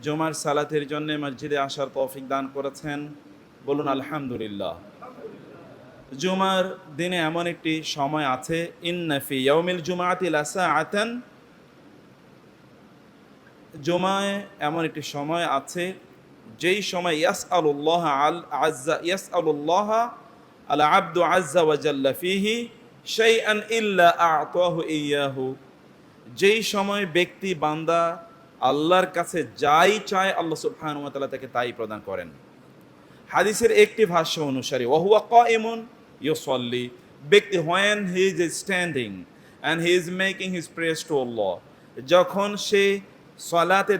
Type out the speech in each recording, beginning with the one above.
জুমার সালাতের জন্য মসজিদে আসার তৌফিক দান করেছেন, বলুন আলহামদুলিল্লাহ। জুমার দিনে এমন একটি সময় আছে, ইন্না ফি ইয়াউমিল জুমাআতি লাসাআতান, জুমায় এমন একটি সময় আছে যেই সময় ইয়াসআলুল্লাহ আল আবদু আযজা ওয়া জাল্লা ফিহি শাইআন ইল্লা আ'তাহু ইয়াহু, যেই সময় ব্যক্তি বান্দা আল্লাহর কাছে যাই চায় আল্লাহ সুবহানাহু ওয়া তাআলা তাকে তাই প্রদান করেন। হাদিসের একটি ভাষ্য অনুসারে ওয়াহুয়া কাইমুন ইউসাল্লি, ব্যক্তি when he is standing and he is making his prayers to Allah, যখন সে সালাতে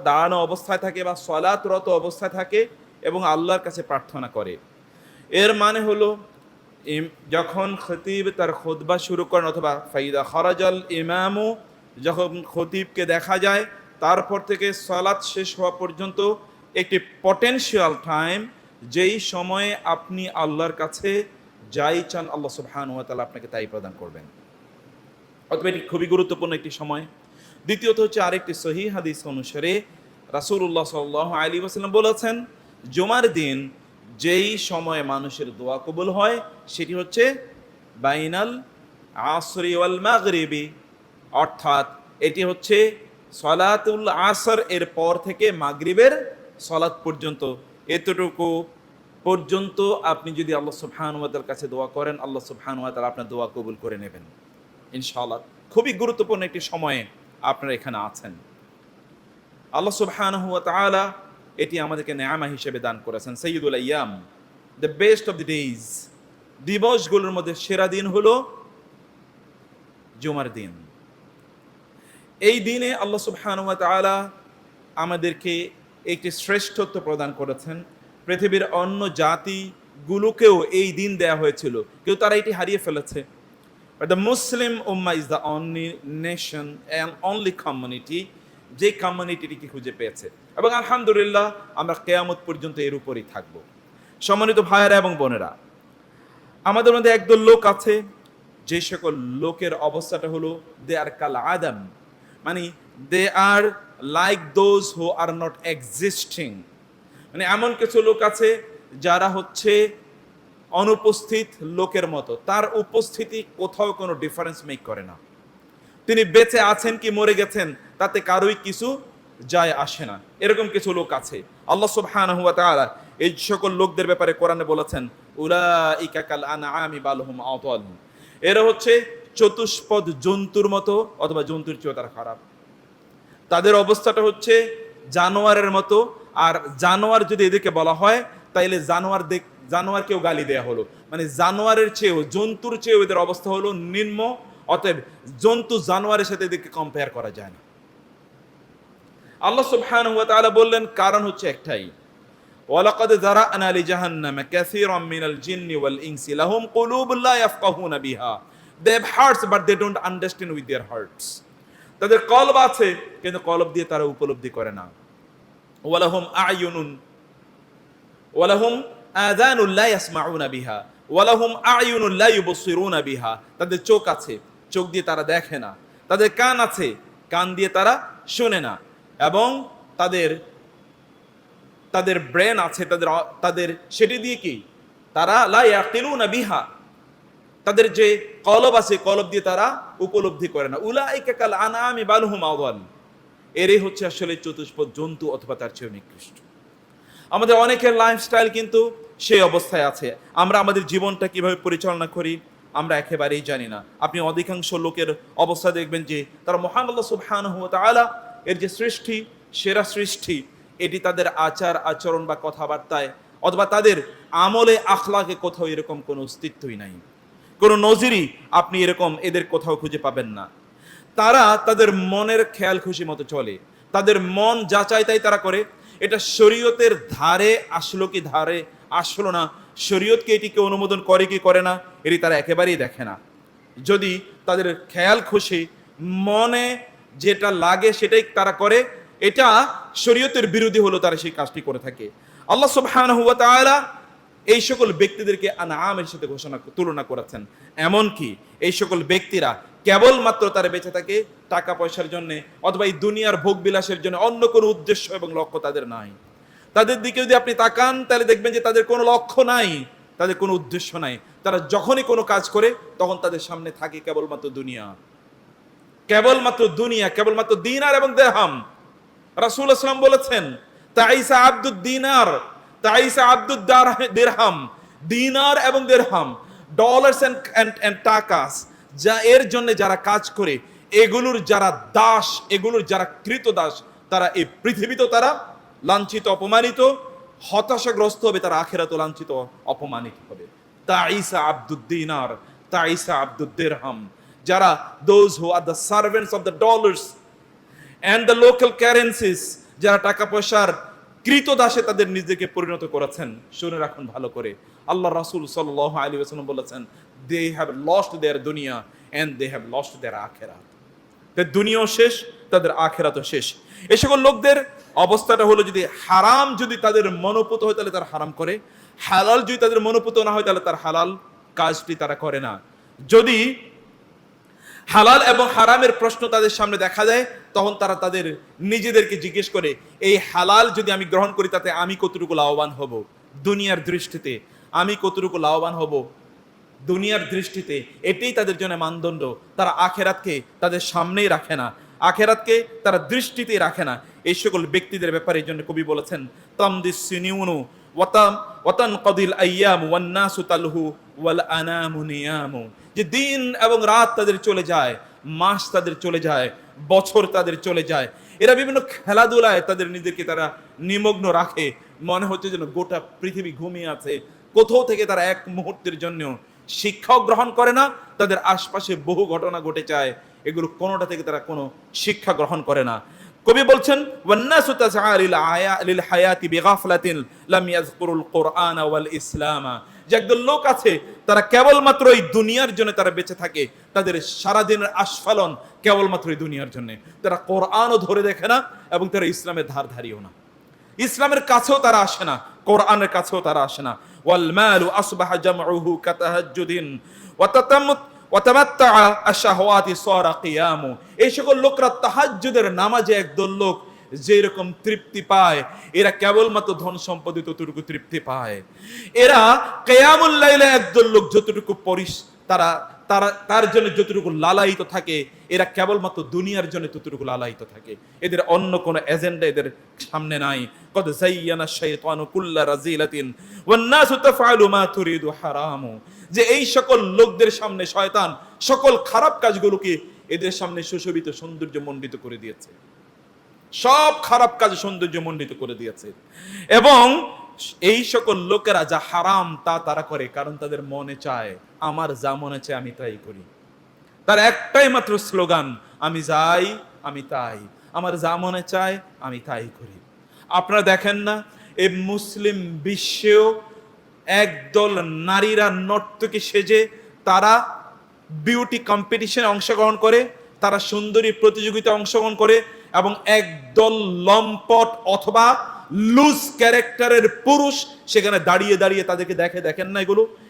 দাঁড়ানো অবস্থায় থাকে বা সালাতরত অবস্থায় থাকে এবং আল্লাহর কাছে প্রার্থনা করে। এর মানে হলো যখন খতিব তার খুতবা শুরু করেন অথবা ফাইদা খরাজাল ইমামু, যখন খতিবকে দেখা যায় তারপর থেকে সালাত শেষ হওয়া পর্যন্ত একটি পটেনশিয়াল টাইম, যেই সময়ে আপনি আল্লাহর কাছে যাই চান আল্লাহ সুবহানাহু ওয়া তাআলা আপনাকে তাই প্রদান করবেন। অতএব এটি খুবই গুরুত্বপূর্ণ একটি সময়। দ্বিতীয়ত হচ্ছে আরেকটি সহিহ হাদিস অনুসারে রাসূলুল্লাহ সাল্লাল্লাহু আলাইহি ওয়াসাল্লাম বলেছেন, জুমার দিন যেই সময়ে মানুষের দোয়া কবুল হয় সেটি হচ্ছে বাইনাল আসরি ওয়াল মাগরিবি, অর্থাৎ এটি হচ্ছে সলাতুল আসর এর পর থেকে মাগরিবের সলাত পর্যন্ত। এতটুকু পর্যন্ত আপনি যদি আল্লাহ সুবহানাহু ওয়া তাআলার কাছে দোয়া করেন, আল্লাহ সুবহানাহু ওয়া তাআলা আপনার দোয়া কবুল করে নেবেন ইনশাআল্লাহ। খুবই গুরুত্বপূর্ণ একটি সময়ে আপনারা এখানে আছেন। আল্লাহ সুবহানাহু ওয়া তাআলা এটি আমাদেরকে নেয়ামা হিসেবে দান করেছেন। সাইয়্যিদুল আইয়াম, the best of the days, দিবসগুলোর মধ্যে সেরা দিন হলো জুমার দিন। এই দিনে আল্লাহ সুবহানাহু ওয়া তাআলা আমাদেরকে একটি শ্রেষ্ঠত্ব প্রদান করেছেন। পৃথিবীর অন্য জাতিগুলোকেও এই দিন দেয়া হয়েছিল, কেউ তারা এটি হারিয়ে ফেলেছে। But the Muslim Ummah is the only nation and only community যে কমিউনিটিকে খুঁজে পেয়েছে, এবং আলহামদুলিল্লাহ আমরা কিয়ামত পর্যন্ত এর উপরই থাকব। সম্মানিত ভাইয়েরা এবং বোনেরা, আমাদের মধ্যে একদল লোক আছে যে সকল লোকের অবস্থাটা হলো দে আর কাল আদম, মানে they are like those who are not existing. মানে এমন কিছু লোক আছে যারা হচ্ছে অনুপস্থিত লোকের মতো, তার উপস্থিতি কোথাও কোনো ডিফারেন্স মেক করে না। তিনি বেঁচে আছেন কি মরে গেছেন তাতে কারোই কিছু যায় আসে না। এরকম কিছু লোক আছে। আল্লাহ সুবহানাহু ওয়া তাআলা এই সকল লোকদের ব্যাপারে কোরআনে বলেছেন, উলাইকা কাল আনআমি বাল হুম আদাল, এরা হচ্ছে চতুষ্পদ জন্তুর মতো অথবা জন্তুর চেয়েও তারা খারাপ। তাদের অবস্থাটা হচ্ছে জানোয়ারের মতো। আর জানোয়ার যদি এদেরকে বলা হয় তাইলে জানোয়ারকেও গালি দেয়া হলো, মানে জানোয়ারের চেয়েও জন্তুর চেয়েও এদের অবস্থা হলো নিম্ন। অতএব জন্তু জানোয়ারের সাথে এদেরকে কম্পেয়ার করা যায় না। আল্লাহ সুবহানাহু ওয়া তাআলা বললেন কারণ হচ্ছে একটাই, ওয়ালাকাদ যারা'না লিজাহান্নামা কাসীরাম মিনাল জিন্নি ওয়াল ইনসি লাহুম কুলুবুন লা ইয়াফকাহুনা বিহা, they have hearts but they don't understand with their hearts. তাদের কলব আছে কিন্তু কলব দিয়ে তারা উপলব্ধি করে না। ওয়ালাহুম আ'য়ুনুন ওয়ালাহুম আযানুন লা ইয়াসমাউনা বিহা ওয়ালাহুম আ'য়ুনুন লা ইউবসিরুনা বিহা, তাদের চোখ আছে, চোখ দিয়ে তারা দেখে না। তাদের কান আছে, কান দিয়ে তারা শোনে না। এবং তাদের ব্রেন আছে, তাদের সেটি দিয়ে কি তারা লা ইয়াকিলুনা বিহা, তাদের যে কলব আছে কলব দিয়ে তারা উপলব্ধি করে না। উলাইকা কাল আনআমি বাল হুম আদাল, এরই হচ্ছে আসলে চতুষ্পদ জন্তু অথবা তার চেয়ে নিকৃষ্ট। আমাদের অনেকের লাইফস্টাইল কিন্তু সেই অবস্থায় আছে। আমরা আমাদের জীবনটা কিভাবে পরিচালনা করি আমরা একেবারেই জানি না। আপনি অধিকাংশ লোকের অবস্থা দেখবেন যে তারা মহান আল্লাহ সুবহানাহু ওয়া তাআলা এর যে সৃষ্টি, সেরা সৃষ্টি, এটি তাদের আচার আচরণ বা কথাবার্তায় অথবা তাদের আমলে আখলাকে কোথাও এরকম কোনো অস্তিত্বই নাই, কোনো নজিরই আপনি এরকম এদের কোথাও খুঁজে পাবেন না। তারা তাদের মনের খেয়াল খুশি মতো চলে, তাদের মন যা চায় তাই তারা করে। এটা শরীয়তের ধারে আসলো কি ধারে আসলো না, শরীয়তকে এটিকে অনুমোদন করে কি করে না, এটি তারা একেবারেই দেখে না। যদি তাদের খেয়াল খুশি মনে যেটা লাগে সেটাই তারা করে, এটা শরীয়তের বিরোধী হলো তারা সেই কাজটি করে থাকে। আল্লাহ সুবহানাহু ওয়া তাআলা এই সকল ব্যক্তিদেরকে আনআমের সাথে তুলনা করেছেন। এমনকি এই সকল ব্যক্তিরা কেবলমাত্র তারা বেঁচে থাকে টাকা পয়সার জন্য অথবা এই দুনিয়ার ভোগ বিলাসের জন্য, অন্য কোনো উদ্দেশ্য এবং লক্ষ্য তাদের নাই। তাদের দিকে যদি আপনি তাকান তাহলে দেখবেন যে তাদের কোনো লক্ষ্য নাই, তাদের কোনো উদ্দেশ্য নাই। তারা যখনই কোনো কাজ করে তখন তাদের সামনে থাকে কেবলমাত্র দুনিয়া, কেবলমাত্র দুনিয়া, কেবলমাত্র দিনার এবং দিরহাম। রাসূল সাল্লাল্লাহু আলাইহি ওয়াসাল্লাম বলেছেন, তাইসা আব্দুদ দিনার, তাইসা আব্দুদ দিরহাম। দিনার এবং দিরহাম, ডলার্স এন্ড টাকাস, যা এর জন্য যারা কাজ করে, এগুলোর যারা দাস, এগুলোর যারা কৃতদাস, তারা এই পৃথিবীতে তারা লাঞ্ছিত অপমানিত, হতাশাগ্রস্ত হবে, তারা আখিরাতে লাঞ্ছিত অপমানিত হবে। তাইসা আব্দুদ দিনার, তাইসা আব্দুদ দিরহাম। যারা those who are the servants of the dollars and the local currencies, যারা টাকা পয়সার কৃতদাসে তাদের নিজেকে পরিণত করেছেন, শুনে রাখুন ভালো করে। আল্লাহ রাসূল সাল্লাল্লাহু আলাইহি ওয়াসাল্লাম বলেছেন, they have lost their দুনিয়া and they have lost their আখিরাত। তাদের দুনিয়াও শেষ, তাদের আখিরাতও শেষ। এই সকল লোকদের অবস্থাটা হলো, যদি হারাম যদি তাদের মনোপুত হয় তাহলে তারা হারাম করে, হালাল যদি তাদের মনোপুত না হয় তাহলে তার হালাল কাজটি তারা করে না। যদি হালাল এবং হারামের প্রশ্ন তাদের সামনে দেখা দেয় তখন তারা তাদের নিজেদেরকে জিজ্ঞেস করে, এই হালাল যদি আমি গ্রহণ করি তাতে আমি কতটুকু লাভবান হব দুনিয়ার দৃষ্টিতে, আমি কতটুকু লাভবান হব দুনিয়ার দৃষ্টিতে। এটাই তাদের জন্য মানদণ্ড। তারা আখেরাতকে তাদের সামনেই রাখে না, আখেরাতকে তারা দৃষ্টিতেই রাখে না। এই সকল ব্যক্তিদের ব্যাপারে এই জন্য কবি বলেছেন, তামদিস সিনিউনু ওয়াতান কদিল আইয়াম ওয়ান নাসু তালহু ওয়াল আনামু নিয়ামু। যে দিন এবং রাত তাদের চলে যায়, মাস তাদের চলে যায়, বছর তাদের চলে যায়, এরা বিভিন্ন খেলাধুলায় তাদের নিজেকে তারা নিমগ্ন রাখে, মনে হচ্ছে যেন গোটা পৃথিবী ঘুমিয়ে আছে। কোথাও থেকে তারা এক মুহূর্তের জন্য শিক্ষাও গ্রহণ করে না। তাদের আশপাশে বহু ঘটনা ঘটে যায়, এগুলো কোনোটা থেকে তারা কোনো শিক্ষা গ্রহণ করে না। কবি বলছেন, ওয়ান্নাসু তাসআ লিল হায়াতি বিগাফলাতিন লাম ইয়াযকুরুল কুরআন ওয়াল ইসলাম। যে একদল লোক আছে তারা কেবলমাত্র এই দুনিয়ার জন্য তারা বেঁচে থাকে, তাদের সারাদিনের আস্ফালন কেবলমাত্র এই দুনিয়ার জন্য। তারা কোরআনও ধরে দেখে না এবং তারা ইসলামের ধার ধারিও না, ইসলামের কাছেও তারা আসে না, কোরআনের কাছেও তারা আসে না। ওয়াল মালু আসবাহা জামউহু কাতাহাজ্জুদিন ওয়াতামাত্তা আশ-শাহওয়াতি সারা কিয়ামু। এই সকল লোকরা তাহাজ্জুদের নামাজে একদল লোক যেরকম তৃপ্তি পায়, এরা কেবলমাত্র ধন সম্পদে ততটুকু তৃপ্তি পায়। এরা কিয়ামুল লাইলে একদল লোক যতটুকু তার জন্য যতটুকু লালায়িত থাকে, এরা কেবলমাত্র দুনিয়ার জন্য ততটুকু লালায়িত থাকে। এদের অন্য কোনো এজেন্ডা এদের সামনে নাই। কদ যায়্যানা শাইতানু কুল্লা রাযিলাতিন ওয়ান নাসু তাফআলু মা তুরিদু হারামু। যে এই সকল লোকদের সামনে শয়তান সকল খারাপ কাজগুলোকে এদের সামনে সুশোভিত সৌন্দর্য মণ্ডিত করে দিয়েছে, সব খারাপ কাজ সৌন্দর্য মণ্ডিত করে দিয়েছে। এবং এই সকল লোকেরা যা হারাম তা তারা করে, কারণ তাদের মনে চায়, আমার যা মনে চায় আমি তাই করি। তার একটাই মাত্র স্লোগান, আমি যাই আমি তাই, আমার যা মনে চায় আমি তাই করি। আপনারা দেখেন না, এই মুসলিম বিশ্বেও একদল নারীরা নর্তকী সেজে তারা বিউটি কম্পিটিশনে অংশগ্রহণ করে, তারা সুন্দরী প্রতিযোগিতায় অংশগ্রহণ করে, এবং একদল লম্পট অথবা লুজ ক্যারেক্টারের পুরুষ সেখানে দাঁড়িয়ে দাঁড়িয়ে তাদেরকে দেখেন না?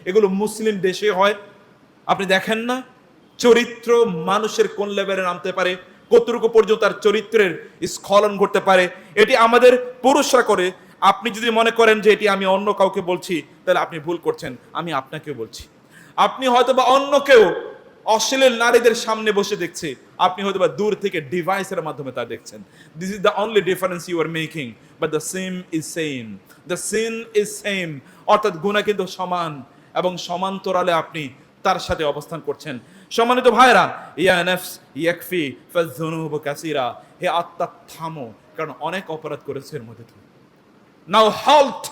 এগুলো মুসলিম দেশে হয়। আপনি দেখেন না চরিত্র মানুষের কোন লেভেলে নামতে পারে, কতটুকু পর্যন্ত তার চরিত্রের স্খলন ঘটতে পারে, এটি আমাদের পুরুষরা করে। আপনি যদি মনে করেন যে এটি আমি অন্য কাউকে বলছি, তাহলে আপনি ভুল করছেন, আমি আপনাকেও বলছি। আপনি হয়তোবা অন্য কেউ অশ্লীল নারীদের সামনে বসে দেখছে, আপনি হয়তোবা দূর থেকে ডিভাইসের মাধ্যমে তা দেখছেন। This is the only difference you are making, but the sin is same, the sin is same. অর্থাৎ গুনাহ কিন্তু সমান এবং সমান্তরালে আপনি তার সাথে অবস্থান করছেন। সম্মানিত ভাইরা, ইয়া নাফস ইয়াকফি ফাযুনুবু কাসীরা, হে আত্মা থামো, কারণ অনেক অপরাধ করেছে এর মধ্যে তুমি। নাও হল্ট,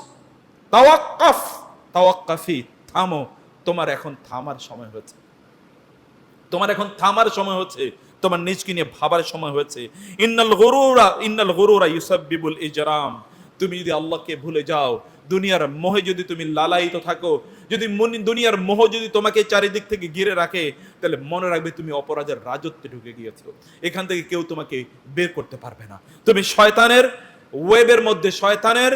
তাওয়াক্কাফি, থামো, তোমার এখন থামার সময় হয়েছে, তোমার এখন থামার সময় হচ্ছে, তোমার নিজকে নিয়ে ভাবার সময় হয়েছে। ইন্নাল গুরুরা ইউসাব্বিবুল ইজরাম। তুমি যদি আল্লাহকে ভুলে যাও, দুনিয়ার মোহে যদি তুমি লালায়িত থাকো, যদি দুনিয়ার মোহ যদি তোমাকে চারিদিক থেকে ঘিরে রাখে, তাহলে মনে রাখবে তুমি অপরাধের রাজত্বে ঢুকে গিয়েছো। এখান থেকে কেউ তোমাকে বের করতে পারবে না। তুমি শয়তানের ওয়েবের মধ্যে, শয়তানের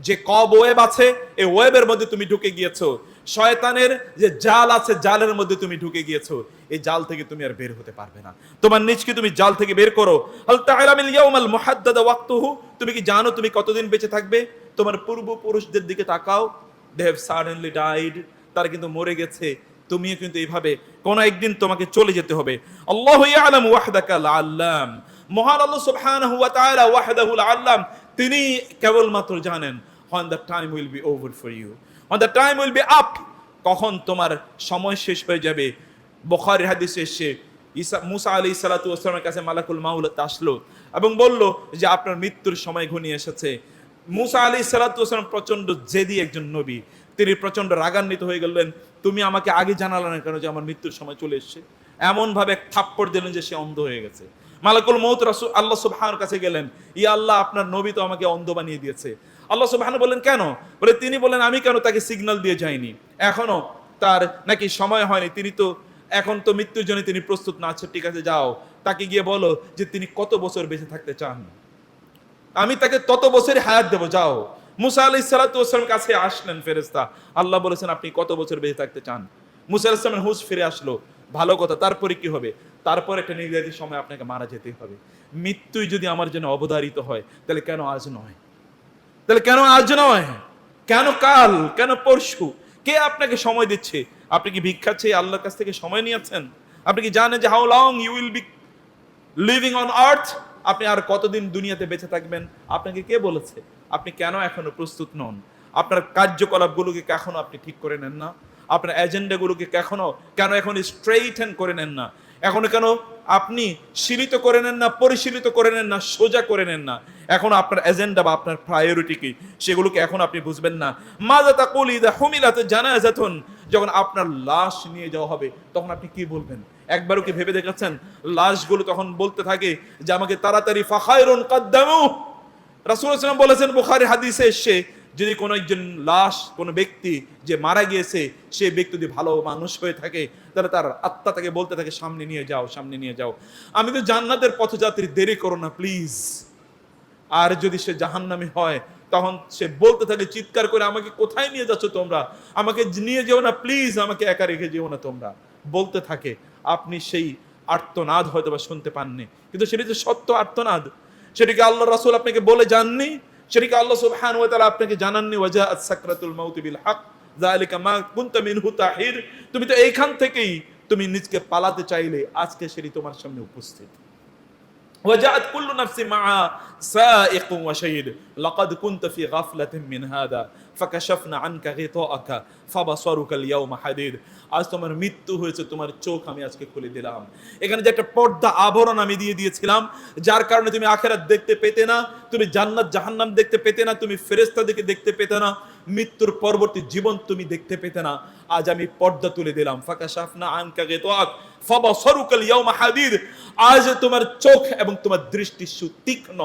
যে কব ওয়েব আছে, এই ওয়েবের মধ্যে তুমি ঢুকে গিয়েছো। শয়তানের যে জাল আছে, জালের মধ্যে তুমি ঢুকে গিয়েছো, এই জাল থেকে তুমি আর বের হতে পারবে না। তোমার নিজকে তুমি জাল থেকে বের করো। হাল তা'লামিল ইয়াউমাল মুহাদ্দাদা ওয়াক্তুহু, তুমি কি জানো তুমি কতদিন বেঁচে থাকবে? তোমার পূর্বপুরুষদের দিকে তাকাও, দে হ্যাভ সাডেনলি ডাইড, তারা কিন্তু মরে গেছে। তুমিও কিন্তু এইভাবে কোনো একদিন তোমাকে চলে যেতে হবে। আল্লাহু ইয়ালামু ওয়াহদাকাল আল্লাম, মহান আল্লাহ সুবহানাহু ওয়া তাআলা ওয়াহদাহুল আল্লাম, তিনি কেবলমাত্র জানেন when the time will be over for you, when the time will be up, কখন তোমার সময় শেষ হয়ে যাবে। বুখারীর হাদিসে এসেছে মুসা আলাইহিস সালাতু ওয়াস সালামের কাছে মালাকুল মাউত আসলো এবং বলল যে আপনার মৃত্যুর সময় ঘনিয়ে এসেছে। মুসা আলাইহিস সালাতু ওয়াস সালাম প্রচন্ড জেদি একজন নবী, তিনি প্রচন্ড রাগান্বিত হয়ে গেলেন, তুমি আমাকে আগে জানালে না কেন যে আমার মৃত্যুর সময় চলে এসেছে? এমন ভাবে এক থাপ্পড় দিলেন যে সে অন্ধ হয়ে গেছে। মালাকুল মউত রাসূল আল্লাহ সুবহানাহু কাছে গেলেন, ইয়া আল্লাহ, আপনার নবী তো আমাকে অন্ধ বানিয়ে দিয়েছে। আল্লাহ সুবহানাহু বললেন, কেন? বলে তিনি বলেন, আমি কেন তাকে সিগন্যাল দিয়ে যাইনি, এখনো তার নাকি সময় হয়নি, তিনি তো এখন তো মৃত্যুর জন্য তিনি প্রস্তুত না। আচ্ছা ঠিক আছে, যাও তাকে গিয়ে বলো যে তিনি কত বছর বেঁচে থাকতে চান, আমি তাকে তত বছরই হায়াত দেবো, যাও। মুসা আলাইহিস সালাতু ওয়াস সালাম কাছে আসলেন ফেরেশতা, আল্লাহ বলেছেন আপনি কত বছর বেঁচে থাকতে চান? মুসা আলাইহিস সালামের হুঁশ ফিরে আসলো, ভালো কথা, তারপরে কি হবে? তারপর একটা নির্ধারিত সময় আপনাকে মারা যেতেই হবে। মৃত্যুই যদি আমার জন্য অবধারিত হয়, তাহলে কেন আজ নয়? তাহলে কেন আজ নয়? কেন কাল? কেন পরশু? কে আপনাকে সময় দিচ্ছে? আপনি কি ভিক্ষা চেয়ে আল্লাহর কাছ থেকে সময় নিয়েছেন? আপনি কি জানেন যে how long you will be living on earth? আপনি আর কতদিন দুনিয়াতে বেঁচে থাকবেন? আপনাকে কে বলেছে? আপনি কেন এখনো প্রস্তুত নন? আপনার কার্যকলাপগুলোকে এখনো আপনি ঠিক করে নেন না? আপনার এজেন্ডাগুলোকে কেন এখন স্ট্রেইটেন করে নেন না? এখনো কেন আপনি শিলিত করে নেন না, পরিশীলিত করে নেন না, সোজা করে নেন না? এখন আপনার এজেন্ডা বা আপনার প্রায়োরিটি কি, সেগুলোকে এখন আপনি বুঝবেন না। মাযা তাকুলু ইযা হুমিলাত জানাযাতুন, যখন আপনার লাশ নিয়ে যাওয়া হবে তখন আপনি কি বলবেন? একবারও কি ভেবে দেখেছেন? লাশগুলো তখন বলতে থাকে যে আমাকে তাড়াতাড়ি ফাখায়রুন কাদ্দামু। রাসূলুল্লাহ সাল্লাল্লাহু আলাইহি ওয়াসাল্লাম বলেছেন বুখারীর হাদিসে এসেছে, যদি কোনো একজন লাশ, কোনো ব্যক্তি যে মারা গিয়েছে, সেই ব্যক্তি যদি ভালো মানুষ হয়ে থাকে, তাহলে তার আত্মা তাকে বলতে থাকে সামনে নিয়ে যাও, সামনে নিয়ে যাও, আমি তো জান্নাতের পথযাত্রী, দেরি করো না প্লিজ। আর যদি সে জাহান্নামী হয়, তখন সে বলতে থাকে চিৎকার করে, আমাকে কোথায় নিয়ে যাচ্ছ তোমরা? আমাকে নিয়ে যেও না প্লিজ, আমাকে একা রেখে যেও না তোমরা, বলতে থাকে। আপনি সেই আর্তনাদ হয়তো বা শুনতে পাননি, কিন্তু সেটি যে সত্য আর্তনাদ, সেটিকে আল্লাহ রাসূল আপনাকে বলে যাননি, সেটিকে আল্লাহ সুবহানাহু ওয়া তাআলা আপনাকে জানাননি। ওয়াজাআত সাকরাতুল মাউত বিল হক যালিকা মা কুনতা মিনহু তাহির। তুমি তো এইখান থেকেই তুমি নিজকে পালাতে চাইলে, আজকে সেটি তোমার সামনে উপস্থিত। وجاءت كل نفس معها سائق وشهيد لقد كنت في غفلة من هذا فكشفنا عنك غطاءك فبصرك اليوم حديد। আজ তোমার মৃত্যু হয়েছে, তোমার চোখ আমি আজকে খুলে দিলাম। এখানে যে একটা পর্দা আবরণ আমি দিয়ে দিয়েছিলাম, যার কারণে তুমি আখিরাত দেখতে পেতে না, তুমি জান্নাত জাহান্নাম দেখতে পেতে না, তুমি ফেরেশতাদেরকে দেখতে পেতে না, মৃত্যুর পরবর্তী জীবন তুমি দেখতে পেতে না। আজ আমি পর্দা তুলে দিলাম। ফাকাশাফনা আনকা গিতাআক ফাবাসারুকাল ইয়াওমা হাদীদ। আজ তোমার চোখ এবং তোমার দৃষ্টি সুতীক্ষ্ণ।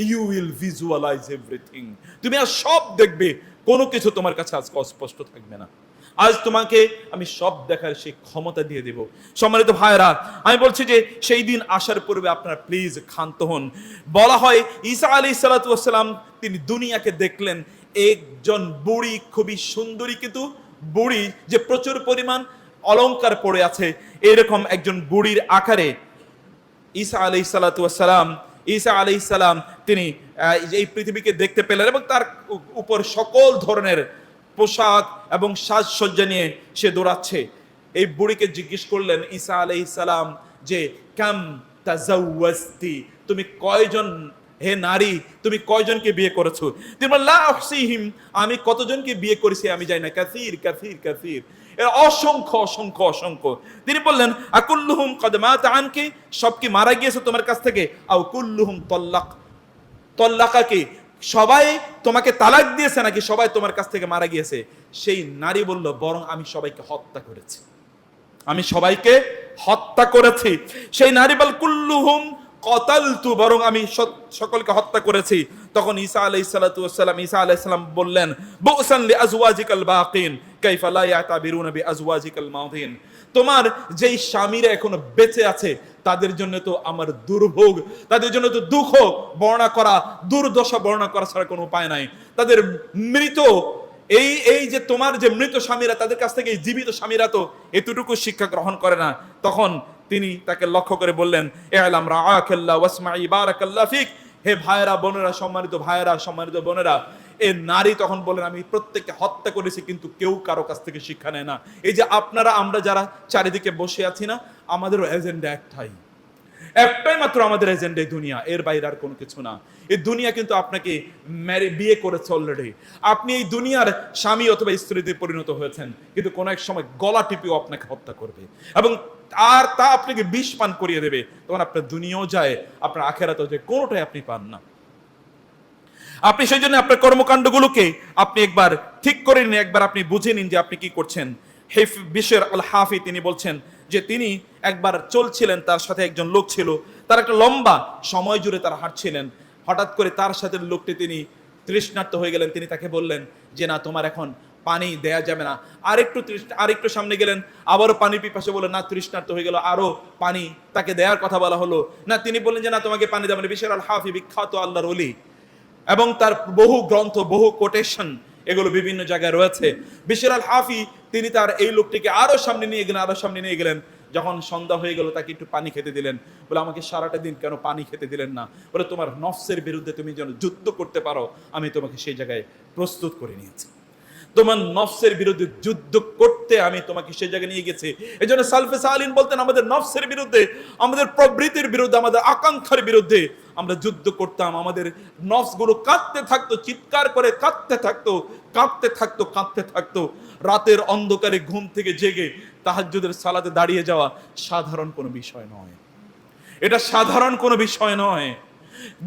You will visualise everything. তুমি আজ সব দেখবে, কোনো কিছু তোমার কাছে আজকে অস্পষ্ট থাকবে না। আজ তোমাকে আমি সব দেখার সেই ক্ষমতা দিয়ে দেব। সম্মানিত ভাইরা, আমি বলছি যে সেই দিন আসার পূর্বে আপনারা প্লিজ ক্ষান্ত হন। বলা হয় ঈসা আলাইহিস সালাতু ওয়াস সালাম তিনি দুনিয়াকে দেখলেন একজন বুড়ি, খুবই সুন্দরী কিন্তু বুড়ি, যে প্রচুর পরিমাণ অলংকার পড়ে আছে, এরকম একজন বুড়ির আকারে ঈসা আলাইহিস সালাম তিনি এই পৃথিবীকে দেখতে পেলেন এবং তার উপর সকল ধরনের পোশাক এবং সাজসজ্জা নিয়ে সে দৌড়াচ্ছে। এই বুড়িকে জিজ্ঞেস করলেন ঈসা আলাইহিস সালাম যে কাম তাজাওয়াজতি, তুমি কয়জন, হে নারী তুমি কয়জনকে বিয়ে করেছো? তিনি বললেন লা উহসিহিম, আমি কতজনকে বিয়ে করেছি আমি জানি না, কাসীর কাসীর কাসীর, এর অসংখ্য অসংখ্য অসংখ্য। তিনি বললেন আকুল্লুহুম কদ মাতা আনকি, সব কি মারা গিয়েছে তোমার কাছ থেকে? আও কুল্লুহুম তাল্লাকাকি, সবাই তোমাকে তালাক দিয়েছে নাকি সবাই তোমার কাছ থেকে মারা গিয়েছে? সেই নারী বলল বরং আমি সবাইকে হত্যা করেছি, আমি সবাইকে হত্যা করেছি। সেই নারী বল কুল্লুহুম কতালতু, বরং আমি সকলকে হত্যা করেছি। তখন ঈসা আলাইহিস সালাতু ওয়াস সালাম বললেন বুসান লি আজওয়াজিকাল বাকিন কাইফা লা ইয়াতাবিরুনা বিআজওয়াজিকাল মাউদিন, তোমার যেই স্বামীরা এখনো বেঁচে আছে তাদের জন্য তো আমার দুর্ভোগ, তাদের জন্য তো দুঃখ বর্ণনা করা, দুর্দশা বর্ণনা করা ছাড়া কোনো উপায় নাই। তাদের মৃত এই এই যে তোমার যে মৃত স্বামীরা, তাদের কাছ থেকে এই জীবিত স্বামীরা তো এতটুকু শিক্ষা গ্রহণ করে না। তখন তিনি তাকে লক্ষ্য করে বললেন, ইআলাম রাআকাল্লাহ ওয়াসমাঈ বারাকাল্লাহ ফিক। হে ভাইয়েরা বোনেরা, সম্মানিত ভাইয়েরা, সম্মানিত বোনেরা, এই নারী তখন বলেন, আমি প্রত্যেককে হত্যা করেছি, কিন্তু কেউ কারো কাছ থেকে শিক্ষা নেয় না। এই যে আপনারা, আমরা যারা চারিদিকে বসে আছি না, আমাদেরও এজেন্ডা একটাই মাত্র, আমাদের এজেন্ডা এই দুনিয়া, এর বাইরে আর কোনো কিছু না। এই দুনিয়া কিন্তু আপনাকে বিয়ে করেছে অলরেডি, আপনি এই দুনিয়ার স্বামী অথবা স্ত্রীতে পরিণত হয়েছেন, কিন্তু কোনো এক সময় গলা টিপেও আপনাকে হত্যা করবে এবং আর তা আপনাকে বিষ পান করিয়ে দেবে। তখন আপনার দুনিয়াও যায়, আপনার আখেরাতেও যায়, কোনোটাই আপনি পান না। আপনি সেই জন্য আপনার কর্মকাণ্ডগুলোকে আপনি একবার ঠিক করে নিন, একবার আপনি বুঝে নিন যে আপনি কি করছেন। বিশর আল হাফি তিনি বলছেন যে তিনি একবার চলছিলেন, তার সাথে একজন লোক ছিল, তার একটা লম্বা সময় জুড়ে তারা হাঁটছিলেন। হঠাৎ করে তার সাথে লোকটি তিনি তৃষ্ণার্ত হয়ে গেলেন। তিনি তাকে বললেন যে না, তোমার এখন পানি দেয়া যাবে না। আরেকটু সামনে গেলেন, আবারও পানির পিপাসে বললেন, না, তৃষ্ণার্ত হয়ে গেল, আরো পানি তাকে দেওয়ার কথা বলা হলো না, তিনি বললেন যে না, তোমাকে পানি দেবেন। বিশর আল হাফি বিখ্যাত আল্লাহর ওলি, এবং তার বহু গ্রন্থ, বহু কোটেশন এগুলো বিভিন্ন জায়গায় রয়েছে। বিশর আল হাফি তিনি তার এই লোকটিকে আরো সামনে নিয়ে গেলেন। যখন সন্ধ্যা হয়ে গেল, তাকে একটু পানি খেতে দিলেন। বলে, আমাকে সারাটা দিন কেন পানি খেতে দিলেন না? বলে, তোমার নফসের বিরুদ্ধে তুমি যেন যুদ্ধ করতে পারো, আমি তোমাকে সেই জায়গায় প্রস্তুত করে নিয়েছি। তোমার নফসের বিরুদ্ধে যুদ্ধ করতে আমি তোমাকে সেই জায়গায় নিয়ে গেছি। এই জন্য সালফে সালিন বলতেন, আমাদের নফসের বিরুদ্ধে, আমাদের প্রবৃত্তির বিরুদ্ধে, আমাদের আকাঙ্ক্ষার বিরুদ্ধে আমরা যুদ্ধ করতাম। আমাদের নফসগুলো কাঁদতে থাকতো, চিৎকার করে কাঁদতে থাকতো। রাতের অন্ধকারে ঘুম থেকে জেগে তাহাজ্জুদের সালাতে দাঁড়িয়ে যাওয়া সাধারণ কোনো বিষয় নয়, এটা সাধারণ কোনো বিষয় নয়।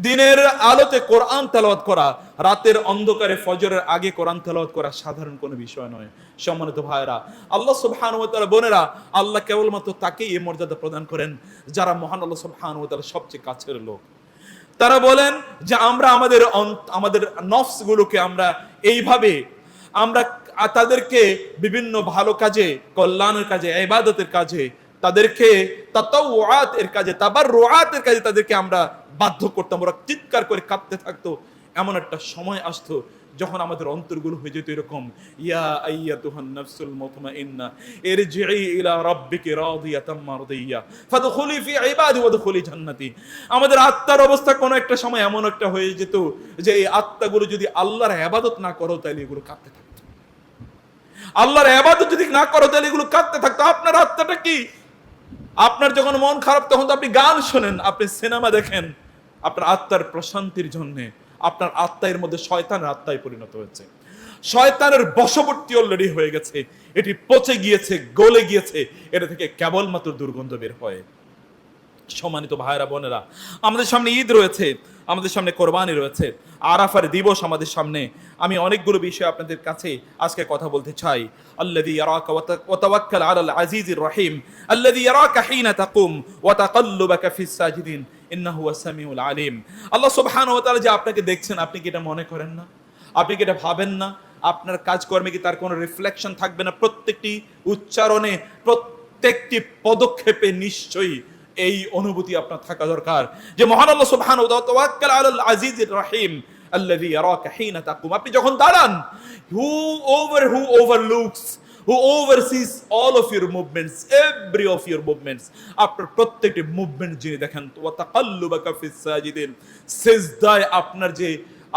দিনের আলোতে কোরআন তেলাওয়াত করা, রাতের অন্ধকারে ফজরের আগে কোরআন তেলাওয়াত করা সাধারণ কোনো বিষয় নয়। সম্মানিত ভাইরা, আল্লাহ সুবহানাহু ওয়া তাআলা, বোনেরা, আল্লাহ কেবলমাত্র তাকেই এই মর্যাদা প্রদান করেন যারা মহান আল্লাহ সুবহানাহু ওয়া তাআলার সবচেয়ে কাছের লোক। তারা বলেন যে আমরা আমাদের নফসগুলোকে আমরা এইভাবে আমরা তাদেরকে বিভিন্ন ভালো কাজে, কল্যাণের কাজে, ইবাদতের কাজে, তাদেরকে তাতাওউআত এর কাজে, তাবাররুআত এর কাজে তাদেরকে আমরা বাধ্য করতাম। ওরা চিৎকার করে কাঁদতে থাকতো। এমন একটা সময় আসতো যখন আমাদের অন্তরগুলো হয়ে যেত এরকম, ইয়া আইয়াতুহান নাফসুল মুতমাইন্না ইরজিই ইলা রাব্বিকি রাদিয়াতাম মারদিয়া ফাদখুলি ফি ইবাদি ওয়াদখুলি জান্নাতি। আমাদের আত্মার অবস্থা কোন একটা সময় এমন একটা হয়ে যেত যে এই আত্মাগুলো যদি আল্লাহর ইবাদত না করো তাহলে এগুলো কাঁদতে থাকতো। আল্লাহর ইবাদত যদি না করো তাহলে এগুলো কাঁদতে থাকতো। আপনার আত্মাটা কি? আপনার যখন মন খারাপ তখন তো আপনি গান শোনেন, আপনি সিনেমা দেখেন, আপনার আত্মার প্রশান্তির জন্য। আপনার আত্মার মধ্যে শয়তানের আত্মায় পরিণত হয়েছে, শয়তানের বশবর্তী অলরেডি হয়ে গেছে, এটি পচে গিয়েছে, গলে গিয়েছে, এটা থেকে কেবলমাত্র দুর্গন্ধ বের হয়। সম্মানিত ভাইরা বোনেরা, আমাদের সামনে ঈদ রয়েছে, আমাদের সামনে কোরবানি রয়েছে, আরাফার দিবস আমাদের সামনে। আমি অনেকগুলো বিষয় আপনাদের কাছে আজকে কথা বলতে চাই। আল্লাযী ইয়ারাকা ওয়া তাওয়াক্কাল আলাল আজিজির রহিম আল্লাযী ইয়ারাকা হিনা তাকুম ওয়া তাকাল্লুবাকা ফিস সাজিদিন ইন্নাহু হুয়াস সামিউল আলিম। আল্লাহ সুবহানাহু ওয়া তাআলা যে আপনাকে দেখছেন, আপনি কি এটা মনে করেন না? আপনি কি এটা ভাবেন না? আপনার কাজকর্মে কি তার কোনো রিফ্লেকশন থাকবে না? প্রত্যেকটি উচ্চারণে, প্রত্যেকটি পদক্ষেপে নিশ্চয়ই এই অনুভূতি আপনার থাকা দরকার যে মহান আল্লাহ সুবহানাহু ওয়া তাআলা তাওয়াক্কাল আলাল আজিজির রহিম আল্লাযী ইয়ারাকা হিনা তাকুম। আপনি যখন দাঁড়ান, who overlooks, who oversees all of your movements, every of your movements, আপনার প্রত্যেকটি মুভমেন্ট যিনি দেখেন। ওয়া তাকাল্লুবাকা ফিস সাজিদিন, সিজদায়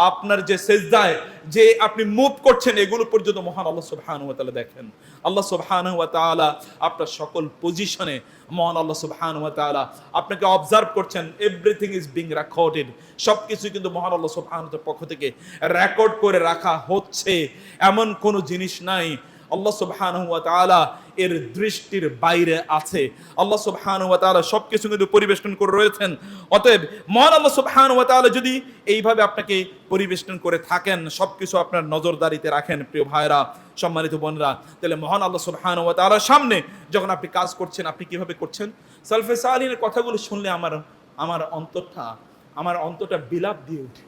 আপনার যে সিজদায় যে আপনি মুভ করছেন, এগুলো পর্যন্ত মহান আল্লাহ সুবহানাহু ওয়া তাআলা দেখেন। আল্লাহ সুবহানাহু ওয়া তাআলা আপনার সকল পজিশনে, মহান আল্লাহ সুবহানাহু ওয়া তাআলা আপনাকে অবজার্ভ করছেন। এভরিথিং ইজ বিং রেকর্ডেড, সবকিছু কিন্তু মহান আল্লাহ সুবহানাহু ওয়া তাআলার পক্ষ থেকে রেকর্ড করে রাখা হচ্ছে। এমন কোনো জিনিস নাই আল্লাহ সুবহানাহু ওয়া তাআলা এর দৃষ্টির বাইরে আছে। আল্লাহ সুবহানাহু ওয়া তাআলা সবকিছু কিন্তু পরিবেষ্টন করে রয়েছেন। অতএব মহান আল্লাহ সুবহানাহু ওয়া তাআলা যদি এইভাবে আপনাকে পরিবেষ্টন করে থাকেন, সবকিছু আপনার নজরদারিতে রাখেন, প্রিয় ভাইরা, সম্মানিত বোনরা, তাহলে মহান আল্লাহ সুবহানাহু ওয়া তাআলার সামনে যখন আপনি কাজ করছেন, আপনি কিভাবে করছেন? সালফে সালিহিনের কথাগুলো শুনলে আমার অন্তরটা বিলাপ দিয়ে ওঠে,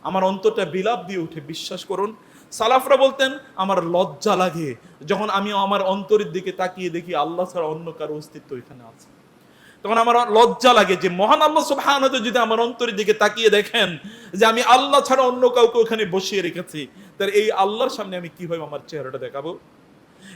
আমার অন্তরটা বিলাপ দিয়ে উঠে। বিশ্বাস করুন, সালাফরা বলতেন আমার লজ্জা লাগে যখন আমি আমার অন্তরের দিকে তাকিয়ে দেখি আল্লাহ ছাড়া অন্য কারো অস্তিত্ব এখানে আছে। তখন আমার লজ্জা লাগে যে মহান আল্লাহ সুবহানাহু ওয়া তাআলা যদি আমার অন্তরের দিকে তাকিয়ে দেখেন যে আমি আল্লাহ ছাড়া অন্য কাউকে ওখানে বসিয়ে রেখেছি, তাহলে এই আল্লাহর সামনে আমি কিভাবে আমার চেহারাটা দেখাবো?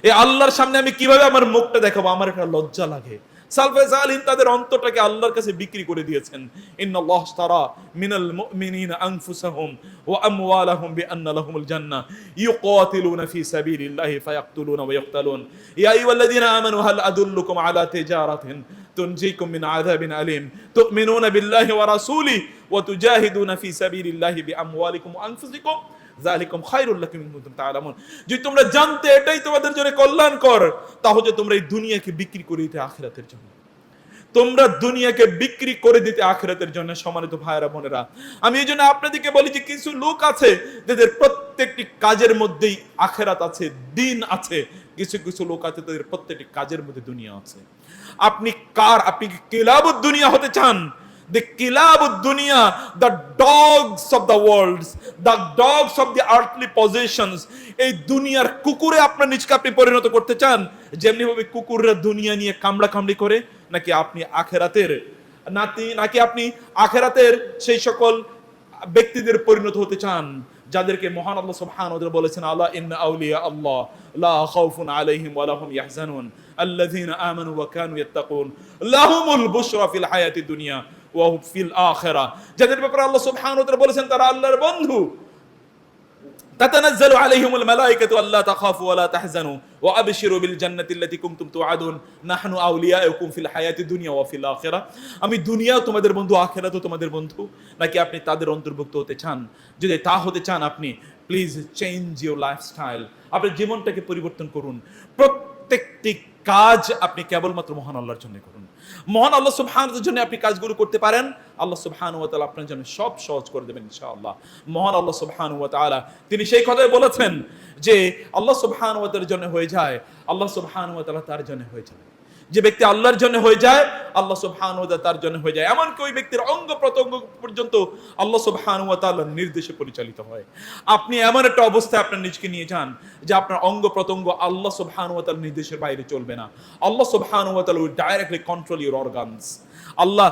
এই আল্লাহর সামনে আমি কিভাবে আমার মুখটা দেখাবো? আমার একটা লজ্জা লাগে। সালফে সালিহিন তাদের অন্তরটাকে আল্লাহর কাছে বিক্রি করে দিয়েছেন। ইন্নাল্লাহ ইশতারা মিনাল মুমিনিনা আনফুসাহুম ওয়া আমওয়ালাহুম বিআন্না লাহুমুল জান্নাহ ইউকাতিলুনা ফি সাবিলিল্লাহি ফায়াকতুলুনা ওয়া ইয়াকতালুন ইয়া আইয়ুহাল্লাযীনা আমানু হাল আদুল্লুকুম আলা তিজারাতিন তুনজিকুম মিন আযাবিন আলীম তু'মিনুনা বিল্লাহি ওয়া রাসূলিহি ওয়া তুজাহিদুনা ফি সাবিলিল্লাহি বিআমওয়ালিকুম ওয়া আনফুসিকুম যালিকুম খায়রুল লাকুম ইন কুনতুম তা'লামুন। যদি তোমরা জানতে এটাই তোমাদের জন্য কল্যাণকর, তাহলে তোমরা এই দুনিয়াকে বিক্রি করে দিতে আখিরাতের জন্য। তোমরা দুনিয়াকে বিক্রি করে দিতে আখিরাতের জন্য। সম্মানিত ভাইরা বোনেরা, আমি এই জন্য আপনাদেরকে বলি যে কিছু লোক আছে যাদের প্রত্যেকটি কাজের মধ্যেই আখিরাত আছে, দিন আছে। কিছু কিছু লোক আছে তাদের প্রত্যেকটি কাজের মধ্যে দুনিয়া আছে। আপনি কি কিলাবুদ দুনিয়া হতে চান? The kilabud dunya, the dogs of the world, the dogs of the earthly possessions, এই দুনিয়ার কুকুরে আপনার নিজকে আপনি পরিণত করতে চান, যেমনি ভাবে কুকুররা দুনিয়া নিয়ে কামড়া কামড়ি করে? নাকি আপনি আখেরাতের সেই সকল ব্যক্তিদের পরিণত হতে চান যাদেরকে মহান আল্লাহ সুবহানাহু ওয়া তাআলা বলেছেন, আলা ইন্না আউলিয়া আল্লাহ লা খাউফুন আলাইহিম ওয়া লাহুম ইয়াহজানুন আল্লাযীনা আমানু ওয়া কানু ইয়াত্তাকুন লাহুমুল বুশরা ফিল হায়াতিদ দুনিয়া ওয়া ফিল আখিরাহ। যাদের ব্যাপারে আল্লাহ সুবহানাহু ওয়া তাআলা বলেছেন তারা আল্লাহর বন্ধু। তাতানাজ্জালু আলাইহিমুল মালায়েকাতু আল্লা তাখাফু ওয়া লা তাহজানু ওয়া আবশিরু বিল জান্নাতি আল্লাতী কুনতুম তুআদুন নাহনু আউলিয়াউকুম ফিল হায়াতিদ দুনিয়া ওয়া ফিল আখিরাহ। আমি দুনিয়াও তোমাদের বন্ধু, আখিরাতও তোমাদের বন্ধু। নাকি আপনি তাদের অন্তর্ভুক্ত হতে চান? যদি তা হতে চান, আপনি প্লিজ চেঞ্জ ইউর লাইফস্টাইল। আপনার জীবনটাকে পরিবর্তন করুন। প্রত্যেকটি কাজ আপনি কেবলমাত্র মহান আল্লাহর জন্য করুন। মহান আল্লাহ সুবহানাহু ওয়া তাআলার জন্য আপনি কাজগুলো করতে পারেন, আল্লাহ সুবহানাহু ওয়া তাআলা আপনার জন্য সব সহজ করে দেবেন ইনশাআল্লাহ। মহান আল্লাহ সুবহানাহু ওয়া তাআলা তিনি সেই কথাই বলেছেন যে আল্লাহ সুবহানাহু ওয়া তাআলার জন্য হয়ে যায়, আল্লাহ সুবহানাহু ওয়া তাআলা তার জন্য হয়ে যায়। যে ব্যক্তি আল্লাহর জন্য হয়ে যায়, আল্লাহ সুবহানাহু ওয়া তাআলা তার জন্য হয়ে যায়। এমনকি ওই ব্যক্তির অঙ্গ প্রত্যঙ্গ পর্যন্ত আল্লাহ সুবহানাহু ওয়া তাআলার নির্দেশে পরিচালিত হয়। আপনি এমন একটা অবস্থায় আপনার নিজকে নিয়ে যান যে আপনার অঙ্গ প্রত্যঙ্গ আল্লাহ সুবহানাহু ওয়া তাআলার নির্দেশের বাইরে চলবে না। আল্লাহ সুবহানাহু ওয়া তাআলা will directly control your organs. Allah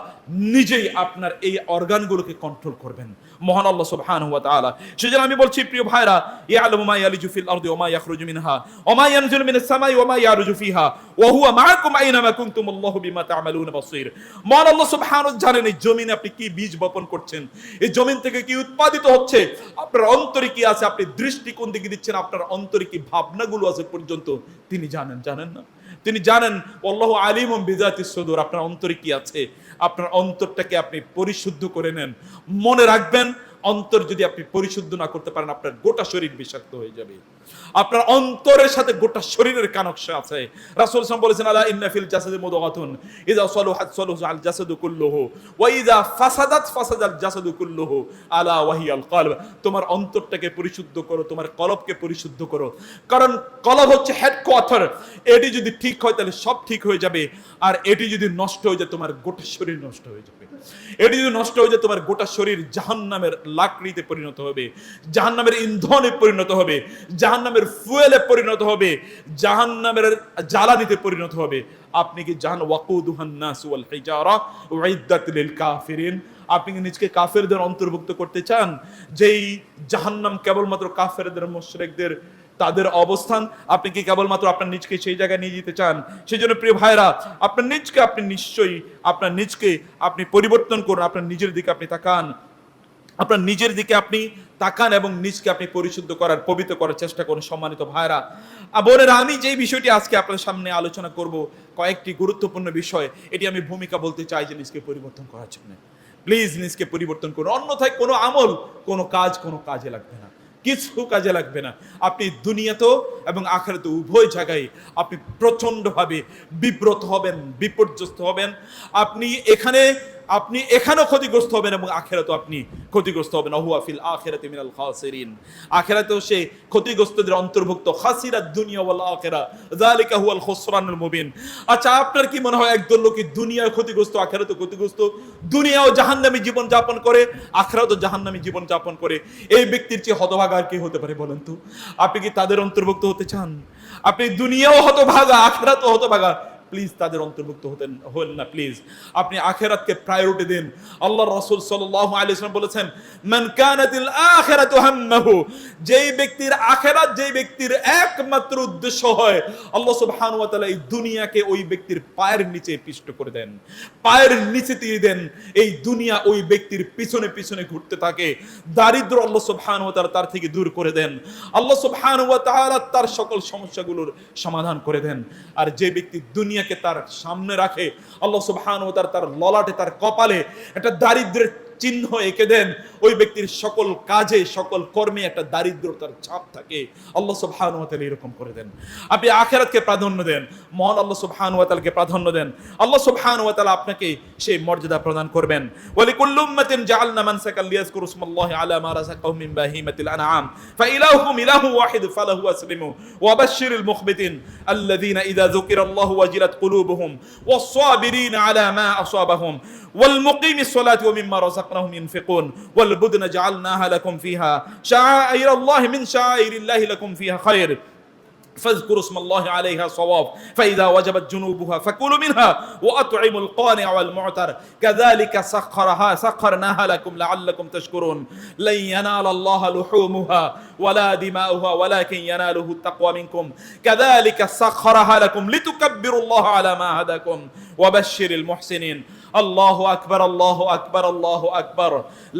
নিজেই আপনার এই অর্গানগুলোকে কন্ট্রোল করবেন, মহান আল্লাহ সুবহানাহু ওয়া তাআলা। সেজন্য আমি বলছি প্রিয় ভাইরা, ইয়ালামু মা ইয়ালিজু ফিল আরদি ওয়া মা ইয়াখরুজু মিনহা ওয়া মা ইয়ানজিলু মিনাস সামাই ওয়া মা ইয়ারুজু ফিহা ওয়া হুয়া মাআকুম আইনামা কুনতুম আল্লাহু বিমা তা'মালুনা বাসীর। মহান আল্লাহ সুবহানাহু জানেন এই জমিনে আপনি কি বীজ বপন করছেন, এই জমিন থেকে কি উৎপাদিত হচ্ছে, আপনার অন্তরে কি আছে, আপনি দৃষ্টি কোন দিকে দিচ্ছেন, আপনার অন্তরে কি ভাবনাগুলো আছে পর্যন্ত তিনি জানেন না? তিনি জানেন। আল্লাহু আলিমুম বিযাতিস সুদূর। আপনার অন্তরে কি আছে, আপনার অন্তরটাকে আপনি পরিশুদ্ধ করে নেন। মনে রাখবেন, অন্তর যদি আপনি পরিশুদ্ধ না করতে পারেন, আপনার গোটা শরীর বিষাক্ত হয়ে যাবে। আপনার অন্তরের সাথে গোটা শরীরের কানেকশন আছে। রাসূল সাল্লাল্লাহু আলাইহি ওয়াসাল্লাম বলেছেন, আলা ইন্না ফিল জাসাদি মুদগাতুন ইযা সালাহাত সালাহা আল জাসাদু কুল্লুহু ওয়া ইযা ফাসাদাত ফাসাদাল জাসাদু কুল্লুহু আলা ওয়া হিয়াল কলব। তোমার অন্তরটাকে পরিশুদ্ধ করো, তোমার কলবকে পরিশুদ্ধ করো, কারণ কলব হচ্ছে হেডকোয়ার্টার। এটি যদি ঠিক হয় তাহলে সব ঠিক হয়ে যাবে, আর এটি যদি নষ্ট হয়ে যায় তোমার গোটা শরীর নষ্ট হয়ে যাবে। এটি যদি নষ্ট হয়ে যায় তোমার গোটা শরীর জাহান্নামের লাকড়িতে পরিণত হবে, জাহান্নামের ইন্ধনে পরিণত হবে, জাহান্নামের ফুয়েলে পরিণত হবে, জাহান্নামের জ্বালানিতে পরিণত হবে। আপনি কি জান ওয়াকুদুহান নাস ওয়াল হিজারা উইদ্দাত লিল কাফিরিন? আপনি কি নিজকে কাফেরদের অন্তর্ভুক্ত করতে চান? যেই জাহান্নাম কেবলমাত্র কাফেরদের, মুশরিকদের তাদের অবস্থান, আপনি কি কেবলমাত্র আপনার নিজকে সেই জায়গায় নিয়ে যেতে চান? সেই জন্য প্রিয় ভাইরা, আপনার নিজকে আপনি নিশ্চয়ই আপনার নিজকে আপনি পরিবর্তন করুন। আপনার নিজের দিকে আপনি তাকান, আপনার নিজের দিকে আপনি তাকান এবং নিজকে আপনি পরিশুদ্ধ করার, পবিত্র করার চেষ্টা করুন। সম্মানিত ভাইরা বোনেরা, আমি যেই বিষয়টি আজকে আপনার সামনে আলোচনা করব, কয়েকটি গুরুত্বপূর্ণ বিষয়, এটি আমি ভূমিকা বলতে চাই যে নিজকে পরিবর্তন করার জন্য। প্লিজ নিজকে পরিবর্তন করুন, অন্যথায় কোনো আমল, কোনো কাজে লাগবে না, কিছু কাজে লাগবে না। আপনি দুনিয়াতেও এবং আখিরাতে উভয় জায়গায় আপনি প্রচন্ডভাবে বিব্রত হবেন, বিপর্যস্ত হবেন। আপনি এখানেও ক্ষতিগ্রস্ত হবেন এবং আখিরাতেও আপনি ক্ষতিগ্রস্ত হবেন। হুয়া ফিল আখিরাতি মিনাল খাসিরিন। আখিরাতেও সে ক্ষতিগ্রস্তদের অন্তর্ভুক্ত। খাসিরাত দুনিয়া ওয়াল আখিরা যালিকা হুয়াল খুসরানুল মুবিন। আচ্ছা, আপনার কি মনে হয় একদল লোক দুনিয়ায় ক্ষতিগ্রস্ত, আখিরাতেও ক্ষতিগ্রস্ত, দুনিয়াও জাহান্নামী জীবন যাপন করে, আখিরাতেও জাহান্নামী জীবন যাপন করে, এই ব্যক্তির চেয়ে হতভাগা আর কে হতে পারে বলেন তো? আপনি কি তাদের অন্তর্ভুক্ত হতে চান? আপনি দুনিয়াও হতভাগা, আখিরাতেও হতভাগা, প্লিজ তাদের অন্তর্ভুক্ত হন না প্লিজ। আপনি আখিরাতকে প্রায়োরিটি দিন। আল্লাহর রাসূল সাল্লাল্লাহু আলাইহি ওয়াসাল্লাম বলেছেন, মান কানাতিল আখিরাতু হাম্মাহু, যেই ব্যক্তির আখিরাত, যেই ব্যক্তির একমাত্র উদ্দেশ্য হয়, আল্লাহ সুবহানাহু ওয়া তাআলা এই দুনিয়াকে ওই ব্যক্তির পায়ের নিচে পিষ্ট করে দেন, পায়ের নিচে দিয়ে দেন। এই দুনিয়া ওই ব্যক্তির পিছনে পিছনে ঘুরতে থাকে। দারিদ্র আল্লাহ সুবহানাহু ওয়া তাআলা তার থেকে দূর করে দেন। আল্লাহ সুবহানাহু ওয়া তাআলা তার সকল সমস্যাগুলোর সমাধান করে দেন। আর যে ব্যক্তি দুনিয়াকে তার সামনে রাখে, আল্লাহ সুবহানাহু ওয়া তাআলা তার ললাটে, তার কপালে একটা দারিদ্রের চিহ্ন এঁকে দেন। ওই ব্যক্তির সকল কাজে, সকল কর্মে একটা দারিদ্রতার ছাপ থাকে। আল্লাহ সুবহানাহু ওয়া তাআলা এরকম করে দেন। আপনি আখিরাতকে প্রাধান্য দেন, মহান আল্লাহ সুবহানাহু ওয়া তাআলাকে প্রাধান্য দেন। আল্লাহ সুবহানাহু ওয়া তাআলা আপনাকে সেই মর্যাদা প্রদান করবেন। ওয়ালিকুল্লি উম্মাতিন জাআলনা মানসাকান লিয়াযকুরু ইসমাল্লাহি আলা মা রাযাকাহুম মিন বাহিমাতিল আনআম ফাইলাহুকুম ইলাহুন ওয়াহিদ ফালাহু আসলিমু ওয়াবাশশিরিল মুখবিতিন আল্লাযীনা ইযা যুকিরাল্লাহু ওয়াজিলাত কুলুবুহুম ওয়াস-সাবিরিনা আলা মা আসাবাহুম والمقيم الصلاة ومما رزقناهم ينفقون والبدن جعلناها لكم فيها شعائر الله من شعائر الله لكم فيها خير فاذكروا اسم الله عليها صواف فإذا وجبت جنوبها فكلوا منها وأطعموا القانع والمعتر كذلك سخرناها لكم لعلكم تشكرون لن ينال الله لحومها ولا دماؤها ولكن يناله التقوى منكم كذلك سخرها لكم لتكبروا الله على ما هداكم وبشر المحسنين الله أكبر الله أكبر الله أكبر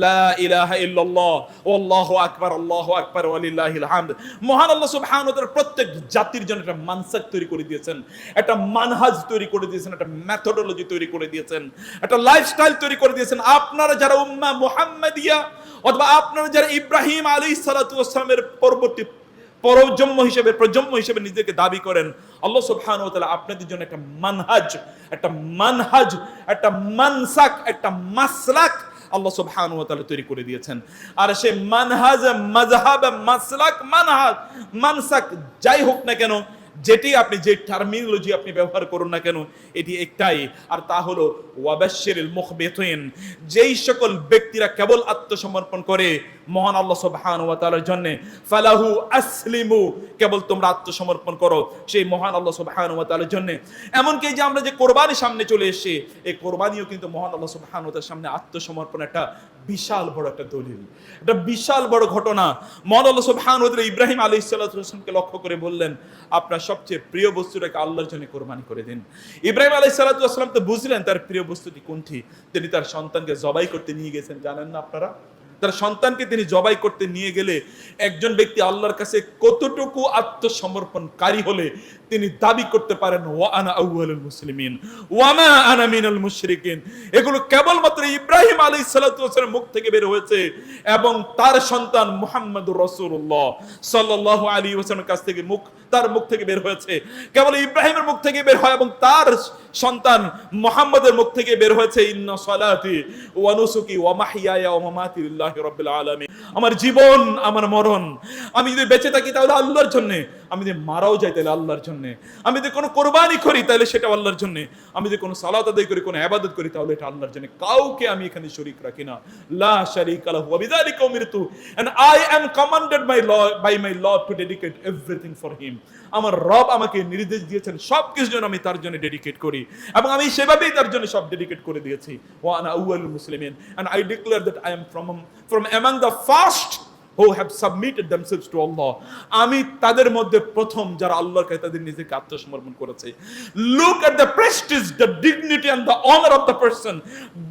لا إله إلا الله والله أكبر ولله الحمد। মহান আল্লাহ সুবহানাহু ওয়া তাআলা প্রত্যেক জাতির জন্য একটা মানসাক তৈরি করে দিয়েছেন, একটা মানহাজ তৈরি করে দিয়েছেন, একটা মেথোডোলজি তৈরি করে দিয়েছেন, একটা লাইফস্টাইল তৈরি করে দিয়েছেন। আপনারা যারা উম্মাহ মুহাম্মাদিয়া অথবা আপনারা যারা ইব্রাহিম আলাইহিস সালাতু ওয়াস সালামের পরবর্তী প্রজন্ম হিসেবে নিজেকে দাবি করেন, আল্লাহ সুবহানাহু ওয়া তাআলা আপনাদের জন্য একটা মানহাজ, একটা মানসাক, একটা মাসলাক আল্লাহ সুবহানাহু ওয়া তাআলা তৈরি করে দিয়েছেন। আর সেই মানহাজ, মাযহাব, মাসলাক, মানসাক যাই হোক না কেন, যেটি আপনি, যে টার্মিনোলজি আপনি ব্যবহার করুন না কেন, এটি একটাই, আর তা হলো ওয়াবাশশিরিল মুখবিতিন। যেই সকল ব্যক্তিরা কেবল আত্মসমর্পণ করে মহান আল্লাহ সুবহানাহু ওয়া তাআলার জন্য, ফালাহু আসলিমু, কেবল তোমরা আত্মসমর্পণ করো সেই মহান আল্লাহ সুবহানাহু ওয়া তাআলার জন্য। এমনকি যে আমরা যে কোরবানি সামনে চলে এসেছি, এই কোরবানিও কিন্তু মহান আল্লাহ সুবহানাহু ওয়া তাআলার সামনে আত্মসমর্পণ একটা বিশাল বড় একটা দলিল, একটা বিশাল বড় ঘটনা। মহান আল্লাহ সুবহানাহু ওয়া তাআলা ইব্রাহিম আলাইহিস সালামকে লক্ষ্য করে বললেন, আপনার সবচেয়ে প্রিয় বস্তুটাকে আল্লাহর জন্য কোরবানি করে দিন। ইব্রাহিম আলাইহিস সালাম তো বুঝলেন তার প্রিয় বস্তুটি কোনটি। তিনি তার সন্তানকে জবাই করতে নিয়ে গেছেন। জানেন না আপনারা, তার সন্তানকে তিনি জবাই করতে নিয়ে গেলে একজন ব্যক্তি আল্লাহর কাছে কতটুকু আত্মসমর্পণকারী হলে তিনি দাবি করতে পারেন ওয়া আনা আউয়ালুল মুসলিমিন ওয়া মা আনা মিনাল মুশরিকিন। এগুলো কেবলমাত্র ইব্রাহিম আলাইহিস সালাতু ওয়াস সালামের মুখ থেকে বের হয়েছে এবং তার সন্তান মুহাম্মদুর রাসূলুল্লাহ সাল্লাল্লাহু আলাইহি ওয়াসাল্লামের কাছ থেকে তার মুখ থেকে বের হয়েছে। কেবল ইব্রাহিমের মুখ থেকে বের হয় এবং তার সন্তান মুহাম্মদের মুখ থেকে বের হয়েছে ইন্না সালাতি ওয়া নুসুকি ওয়া মাহইয়ায়া ওয়া মামাতি লিল্লাহি রাব্বিল আলামিন। আমার জীবন, আমার মরণ, আমি যদি বেঁচে থাকি তাহলে আল্লাহর জন্য, আমি যদি মারাও যাই তাহলে আল্লাহর জন্য, আমি যদি কোনো কোরবানি করি তাহলে সেটা আল্লাহর জন্য, আমি যদি কোনো সালাত আদায় করি, কোনো ইবাদত করি তাহলে এটা আল্লাহর জন্য। কাউকে আমি এখানে শরীক রাখি না। লা শারীকা লাহু ওয়া বিযালিকা উমিরতু and I am commanded by my Lord to dedicate everything for him. আমার রব আমাকে নির্দেশ দিয়েছেন সবকিছু যেন আমি তার জন্য ডেডিকেট করি এবং আমি সেভাবেই তার জন্য সব ডেডিকেট করে দিয়েছি। ওয়া আনা আউয়ালুল মুসলিমিন and I declare that I am from among the first who have submitted themselves to Allah. আমি তাদের মধ্যে প্রথম যারা আল্লাহর কাছে তাদের নিজেকে আত্মসমর্পণ করেছে। Look at the prestige, the dignity and the honor of the person.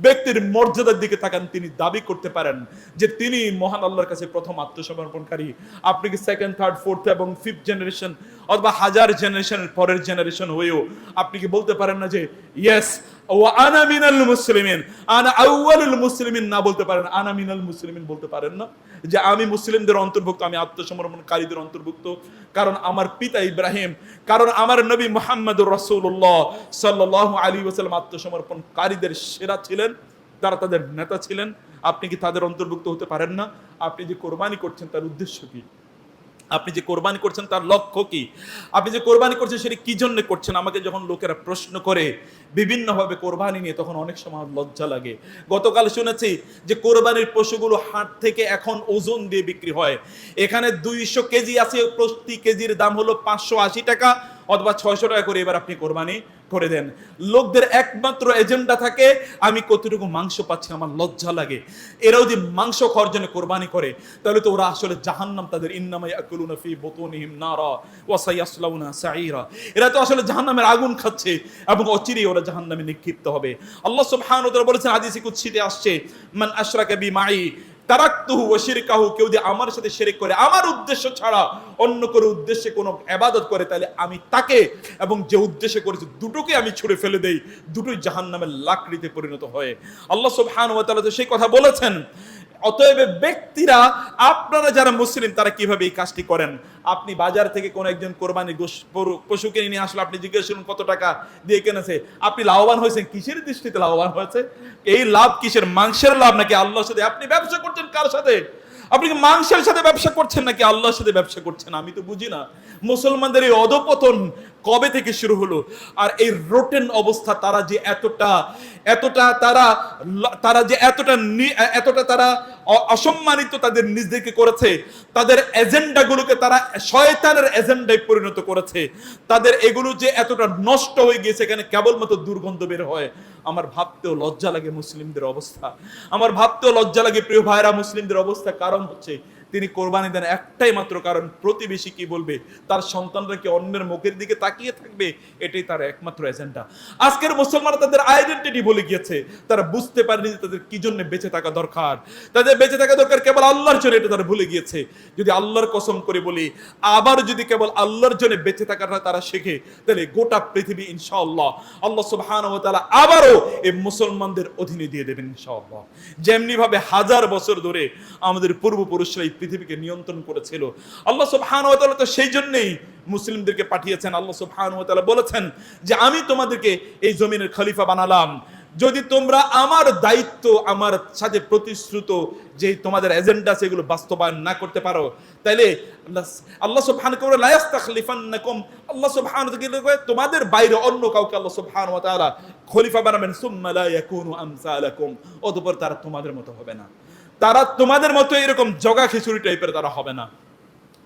ব্যক্তির মর্যাদার দিকে তাকান, তিনি দাবি করতে পারেন যে তিনি মহান আল্লাহর কাছে প্রথম আত্মসমর্পণকারী। আপনি কি সেকেন্ড, থার্ড, ফোর্থ এবং ফিফথ জেনারেশন অথবা হাজার জেনারেশনের পরের জেনারেশন হয়েও আপনি কি বলতে পারেন না যে ইয়েস ওয়া আনা মিনাল মুসলিমিন, আনা আউয়ালুল মুসলিমিন না বলতে পারেন? আনা মিনাল মুসলিমিন বলতে পারেন না যে আমি মুসলিমদের অন্তর্ভুক্ত, আমি আত্মসমর্পণকারীদের অন্তর্ভুক্ত? কারণ আমার পিতা ইব্রাহিম, কারণ আমার নবী মুহাম্মদুর রাসূলুল্লাহ সাল্লাল্লাহু আলাইহি ওয়াসাল্লাম আত্মসমর্পণকারীদের সেরা ছিলেন, তারা তাদের নেতা ছিলেন। আপনি কি তাদের অন্তর্ভুক্ত হতে পারেন না? আপনি যে কোরবানি করছেন তার উদ্দেশ্য কি? আপনি যে কোরবানি করছেন তার লক্ষ্য কি? আপনি যে কোরবানি করছেন সেটা কি জন্য করছেন? আমাকে যখন লোকেরা প্রশ্ন করে বিভিন্নভাবে কোরবানি নিয়ে, তখন অনেক সময় লজ্জা লাগে। গতকাল শুনেছি যে কোরবানির পশুগুলো হাট থেকে এখন ওজন দিয়ে বিক্রি হয়। এখানে 200 কেজি আছে, প্রতি কেজির দাম হলো 580 টাকা অথবা 600 টাকা করে এবার আপনি কোরবানি করে দেন। লোকদের একমাত্র এজেন্ডা থাকে আমি কতটুকু মাংস পাচ্ছি, আমার লজ্জা লাগে। এরা যদি মাংস খাওয়ার জন্য কোরবানি করে তাহলে তো ওরা আসলে জাহান্নাম, তাদের ইন্নামা ইয়াকুলুনা ফি বুতুনিহিম নারা ওয়া সায়াসলাউনা সাঈরা, এরা তো আসলে জাহান্নামের আগুন খাচ্ছে এবং অচিরেই ওরা জাহান্নামে নিক্ষিপ্ত হবে। আল্লাহ সুবহানাহু ওয়া তাআলা বলেছেন, হাদিসে কুদসিতে আসছে, মান আশরাকা বিমাই তারাকতুহু ওয়া শিরকাহু, কেউ যদি আমার সাথে শিরক করে, আমার উদ্দেশ্য ছাড়া অন্য কোনো উদ্দেশ্যে কোনো ইবাদত করে, তাহলে আমি তাকে এবং যে উদ্দেশ্যে করেছে দুটোকে আমি ছুঁড়ে ফেলে দেই, দুটোই জাহান্নামের লাকড়িতে পরিণত হয়। আল্লাহ সুবহানাহু ওয়া তাআলা তো সেই কথা বলেছেন। অতএব ব্যক্তিরা, আপনারা যারা মুসলিম তারা কিভাবে এই কাজটি করেন? আপনি বাজার থেকে কোন একজন কোরবানি পশু কিনে নিয়ে আসলে আপনি জিজ্ঞেস করুন কত টাকা দিয়ে কিনেছে, আপনি লাভবান হয়েছেন কিসের দৃষ্টিতে লাভবান হয়েছে? এই লাভ কিসের? মাংসের লাভ নাকি আল্লাহর সাথে? আপনি ব্যবসা করছেন কার সাথে? আপনি কি মাংসের সাথে ব্যবসা করছেন নাকি আল্লাহর সাথে ব্যবসা করছেন? আমি তো বুঝি না। মুসলমানদের এই অধপতন কবে থেকে শুরু হলো? আর এই রোটেন অবস্থা, তারা যে এতটা তারা অসম্মানিত তাদের নিজেদেরকে করেছে, তাদের এজেন্ডাগুলোকে তারা শয়তানের এজেন্ডায় পরিণত করেছে, তাদের এগুলো যে এতটা নষ্ট হয়ে গিয়েছে, এখানে কেবলমাত্র দুর্গন্ধ বের হয়। আমার ভাবতেও লজ্জা লাগে মুসলিমদের অবস্থা, আমার ভাবতেও লজ্জা লাগে প্রিয় ভাইরা মুসলিমদের অবস্থা। কারণ হচ্ছে তিনি কোরবানি দেন একটাই মাত্র কারণ, প্রতিবেশী কি বলবে, তার সন্তানরা কি অন্যের মুখের দিকে তাকিয়ে থাকবে, এটাই তার একমাত্র এজেন্ডা। আজকের মুসলমানরা তাদের আইডেন্টিটি বলে গিয়েছে, তারা বুঝতে পারেনি যে তাদের কি জন্য বেঁচে থাকা দরকার। তাদের বেঁচে থাকা দরকার কেবল আল্লাহর জন্য, এটা তারা ভুলে গিয়েছে। যদি আল্লাহর কসম করে বলি, আবার যদি কেবল আল্লাহর জন্য বেঁচে থাকাটা তারা শেখে, তাহলে গোটা পৃথিবী ইনশাআল্লাহ আল্লাহ সুবহানাহু ওয়া তাআলা আবারও এই মুসলমানদের অধীনে দিয়ে দেবেন ইনশাআল্লাহ। যেমনি ভাবে হাজার বছর ধরে আমাদের পূর্বপুরুষরা এই পৃথিবীকে নিয়ন্ত্রণ করেছিল, আল্লাহ সুবহানাহু ওয়া তাআলা তো সেই জন্যই মুসলিমদেরকে পাঠিয়েছেন। আল্লাহ সুবহানাহু ওয়া তাআলা বলেছেন যে আমি তোমাদেরকে এই জমিনের খলিফা বানালাম, যদি তোমরা আমার দায়িত্ব, আমার সাথে প্রতিশ্রুত যে তোমাদের এজেন্ডা সেগুলো বাস্তবায়ন না করতে পারো, তাইলে আল্লাহ সুবহানাহু ওয়া তাআলা লা ইস্তাখলিফান্নাকুম, আল্লাহ সুবহানাহু ওয়া তাআলা তোমাদের বাইরে অন্য কাউকে আল্লাহ সুবহানাহু ওয়া তাআলা খলিফা বানাবেন, সুম্মা লা ইয়াকুনু আমসালাকুম, অতঃপর তারা তোমাদের মতো হবে না, তারা তোমাদের মতো এরকম জগা খিচুড়ি টাইপের তারা হবে না,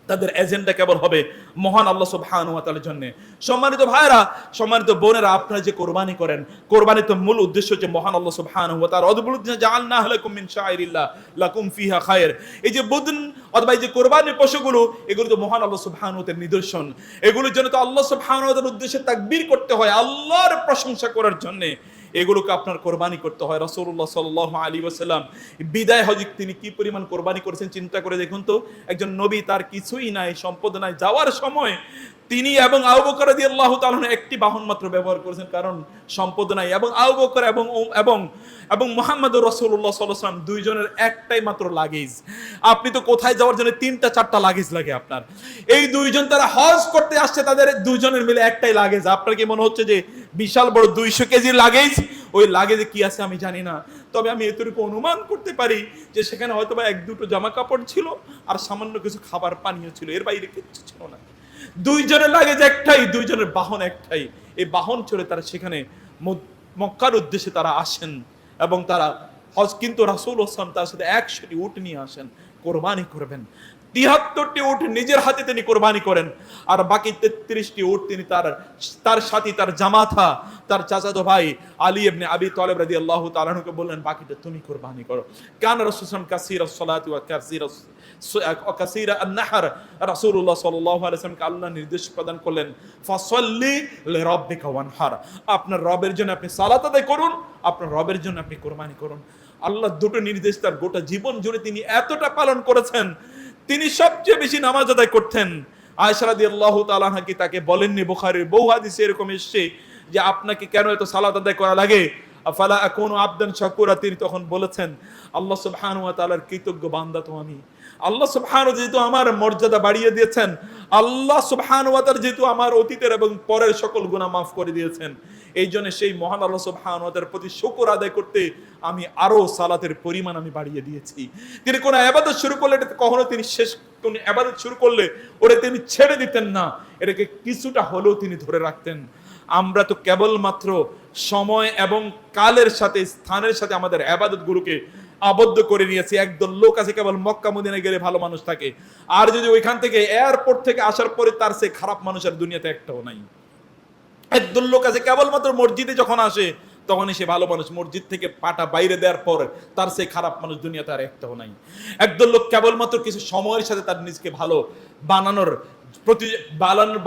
তাদের এজেন্ডা কেবল হবে মহান আল্লাহ সুবহানাহু ওয়া তাআলার জন্য। সম্মানিত ভাইরা, সম্মানিত বোনেরা, আপনারা যে কোরবানি করেন, কোরবানির তো মূল উদ্দেশ্য হচ্ছে মহান আল্লাহ সুবহানাহু ওয়া তাআলা অদ্ভুত জাআলনাহু লাকুম মিন শাআইরিল্লাহ লাকুম ফিহা খায়র, এই যে বুদন অথবা এই যে কোরবানির পশুগুলো, এগুলো তো মহান আল্লাহ সুবহানাহু ওয়া তাআলার নিদর্শন। এগুলোর জন্য তো আল্লাহ সুবহানাহু ওয়া তাআলার উদ্দেশ্যে তাকবীর করতে হয়, আল্লাহর প্রশংসা করার জন্য এগুলোকে আপনার কোরবানি করতে হয়। রাসূলুল্লাহ সাল্লাল্লাহু আলাইহি ওয়াসাল্লাম বিদায় হজে তিনি কি পরিমাণ কোরবানি করেছেন চিন্তা করে দেখুন তো। একজন নবী, তার কিছুই নাই, সম্পদ নাই, যাওয়ার সময় তিনি এবং আবু বকর রাদিয়াল্লাহু তাআলা একটি বাহন মাত্র ব্যবহার করেছেন, কারণ সম্পদ নাই, এবং আবু বকর এবং মুহাম্মদুর রাসূলুল্লাহ সাল্লাল্লাহু আলাইহি ওয়াসাল্লাম দুইজনের একটাই মাত্র লাগেজ। আপনি তো কোথায় যাওয়ার জন্য 3টা 4টা লাগেজ লাগে আপনার। এই দুইজন তারা হজ করতে আসছে, তাদের দুইজনের মিলে একটাই লাগেজ। আপনার কি মনে হচ্ছে যে বিশাল বড় 200 কেজির লাগেজ? ওই লাগেজে কি আছে আমি জানি না, তবে আমি এতটুকু অনুমান করতে পারি যে সেখানে হয়তো বা 1-2টো জামা কাপড় ছিল আর সামান্য কিছু খাবার পানীয় ছিল, এর বাইরে কিচ্ছু ছিল না। দুইজনের লাগেজ একটাই, দুইজনের বাহন একটাই। এই বাহন চড়ে তারা সেখানে মক্কার উদ্দেশ্যে তারা আসেন এবং তারা হজ, কিন্তু রাসূলুল্লাহ সাল্লাল্লাহু আলাইহি ওয়াসাল্লাম তার সাথে 100টি উট নিয়ে আসেন, কোরবানি করবেন। 73টি উট নিজের হাতে তিনি কোরবানি করেন, আর বাকি 33টি উট তিনি তার সাথী, তার জামাতা, তার চাচাতো ভাই আলী ইবনে আবি তালিব রাদিয়াল্লাহু তাআলা আনহুকে বললেন, বাকিটা তুমি কোরবানি করো। কান রাসূলুল্লাহ কাসীরাস সালাতি ওয়া কাসীরা আন-নাহর, রাসূলুল্লাহ সাল্লাল্লাহু আলাইহি ওয়াসাল্লামকে আল্লাহ নির্দেশ প্রদান করলেন, ফাসাল্লি লিরাব্বিকা ওয়ানহার, আপনার রবের জন্য আপনি সালাত আদায় করুন, আপনার রবের জন্য আপনি কোরবানি করুন। আল্লাহ দুটো নির্দেশ তার গোটা জীবন জুড়ে তিনি এতটা পালন করেছেন, তিনি সবচেয়ে বেশি নামাজ আদায় করতেন। আয়েশা রাদিয়াল্লাহু তাআলা আনহা কি তাকে বলেননি? বুখারীর বহু হাদিসে এরকম এসেছে যে আপনাকে কেন এত সালাত আদায় করা লাগে? আফালা আকুনু আবদান শাকুরা, তিনি তখন বলেছেন, আল্লাহ সুবহানাহু ওয়া তাআলার কৃতজ্ঞ বান্দা তো আমি। আল্লাহ সুবহানাহু যেহেতু আমার মর্যাদা বাড়িয়ে দিয়েছেন, আল্লাহ সুবহানাহু ওয়া তাআলা যেহেতু আমার অতীতের এবং পরের সকল গুনাহ মাফ করে দিয়েছেন, এই জন্য সেই মহান আল্লাহ সুবহানাহু ওয়া তাআলার প্রতি শুকর আদায় করতে আমি আরো সালাতের পরিমাণ আমি বাড়িয়ে দিয়েছি। তিনি কোন ইবাদত শুরু করলে কখনো তিনি শেষ, কোন ইবাদত শুরু করলে ওটা তিনি ছেড়ে দিতেন না, এটাকে কিছুটা হলেও তিনি ধরে রাখতেন। আমরা তো কেবলমাত্র সময় এবং কালের সাথে, স্থানের সাথে আমাদের ইবাদতগুলোকে আবদ্ধ করে নিয়েছি। একদল লোক আছে কেবল মক্কা মদিনায় গেলে ভালো মানুষ থাকে, আর যদি ওইখান থেকে এয়ারপোর্ট থেকে আসার পরে তার সে খারাপ মানুষ আর দুনিয়াতে একটাও নাই। একদল লোক আছে কেবলমাত্র মসজিদে যখন আসে তখনই সে ভালো মানুষ, মসজিদ থেকে পাটা বাইরে দেওয়ার পর তার সে খারাপ মানুষ দুনিয়াতে আর একটাও নাই। একদল লোক কেবলমাত্র কিছু সময়ের সাথে তার নিজকে ভালো বানানোর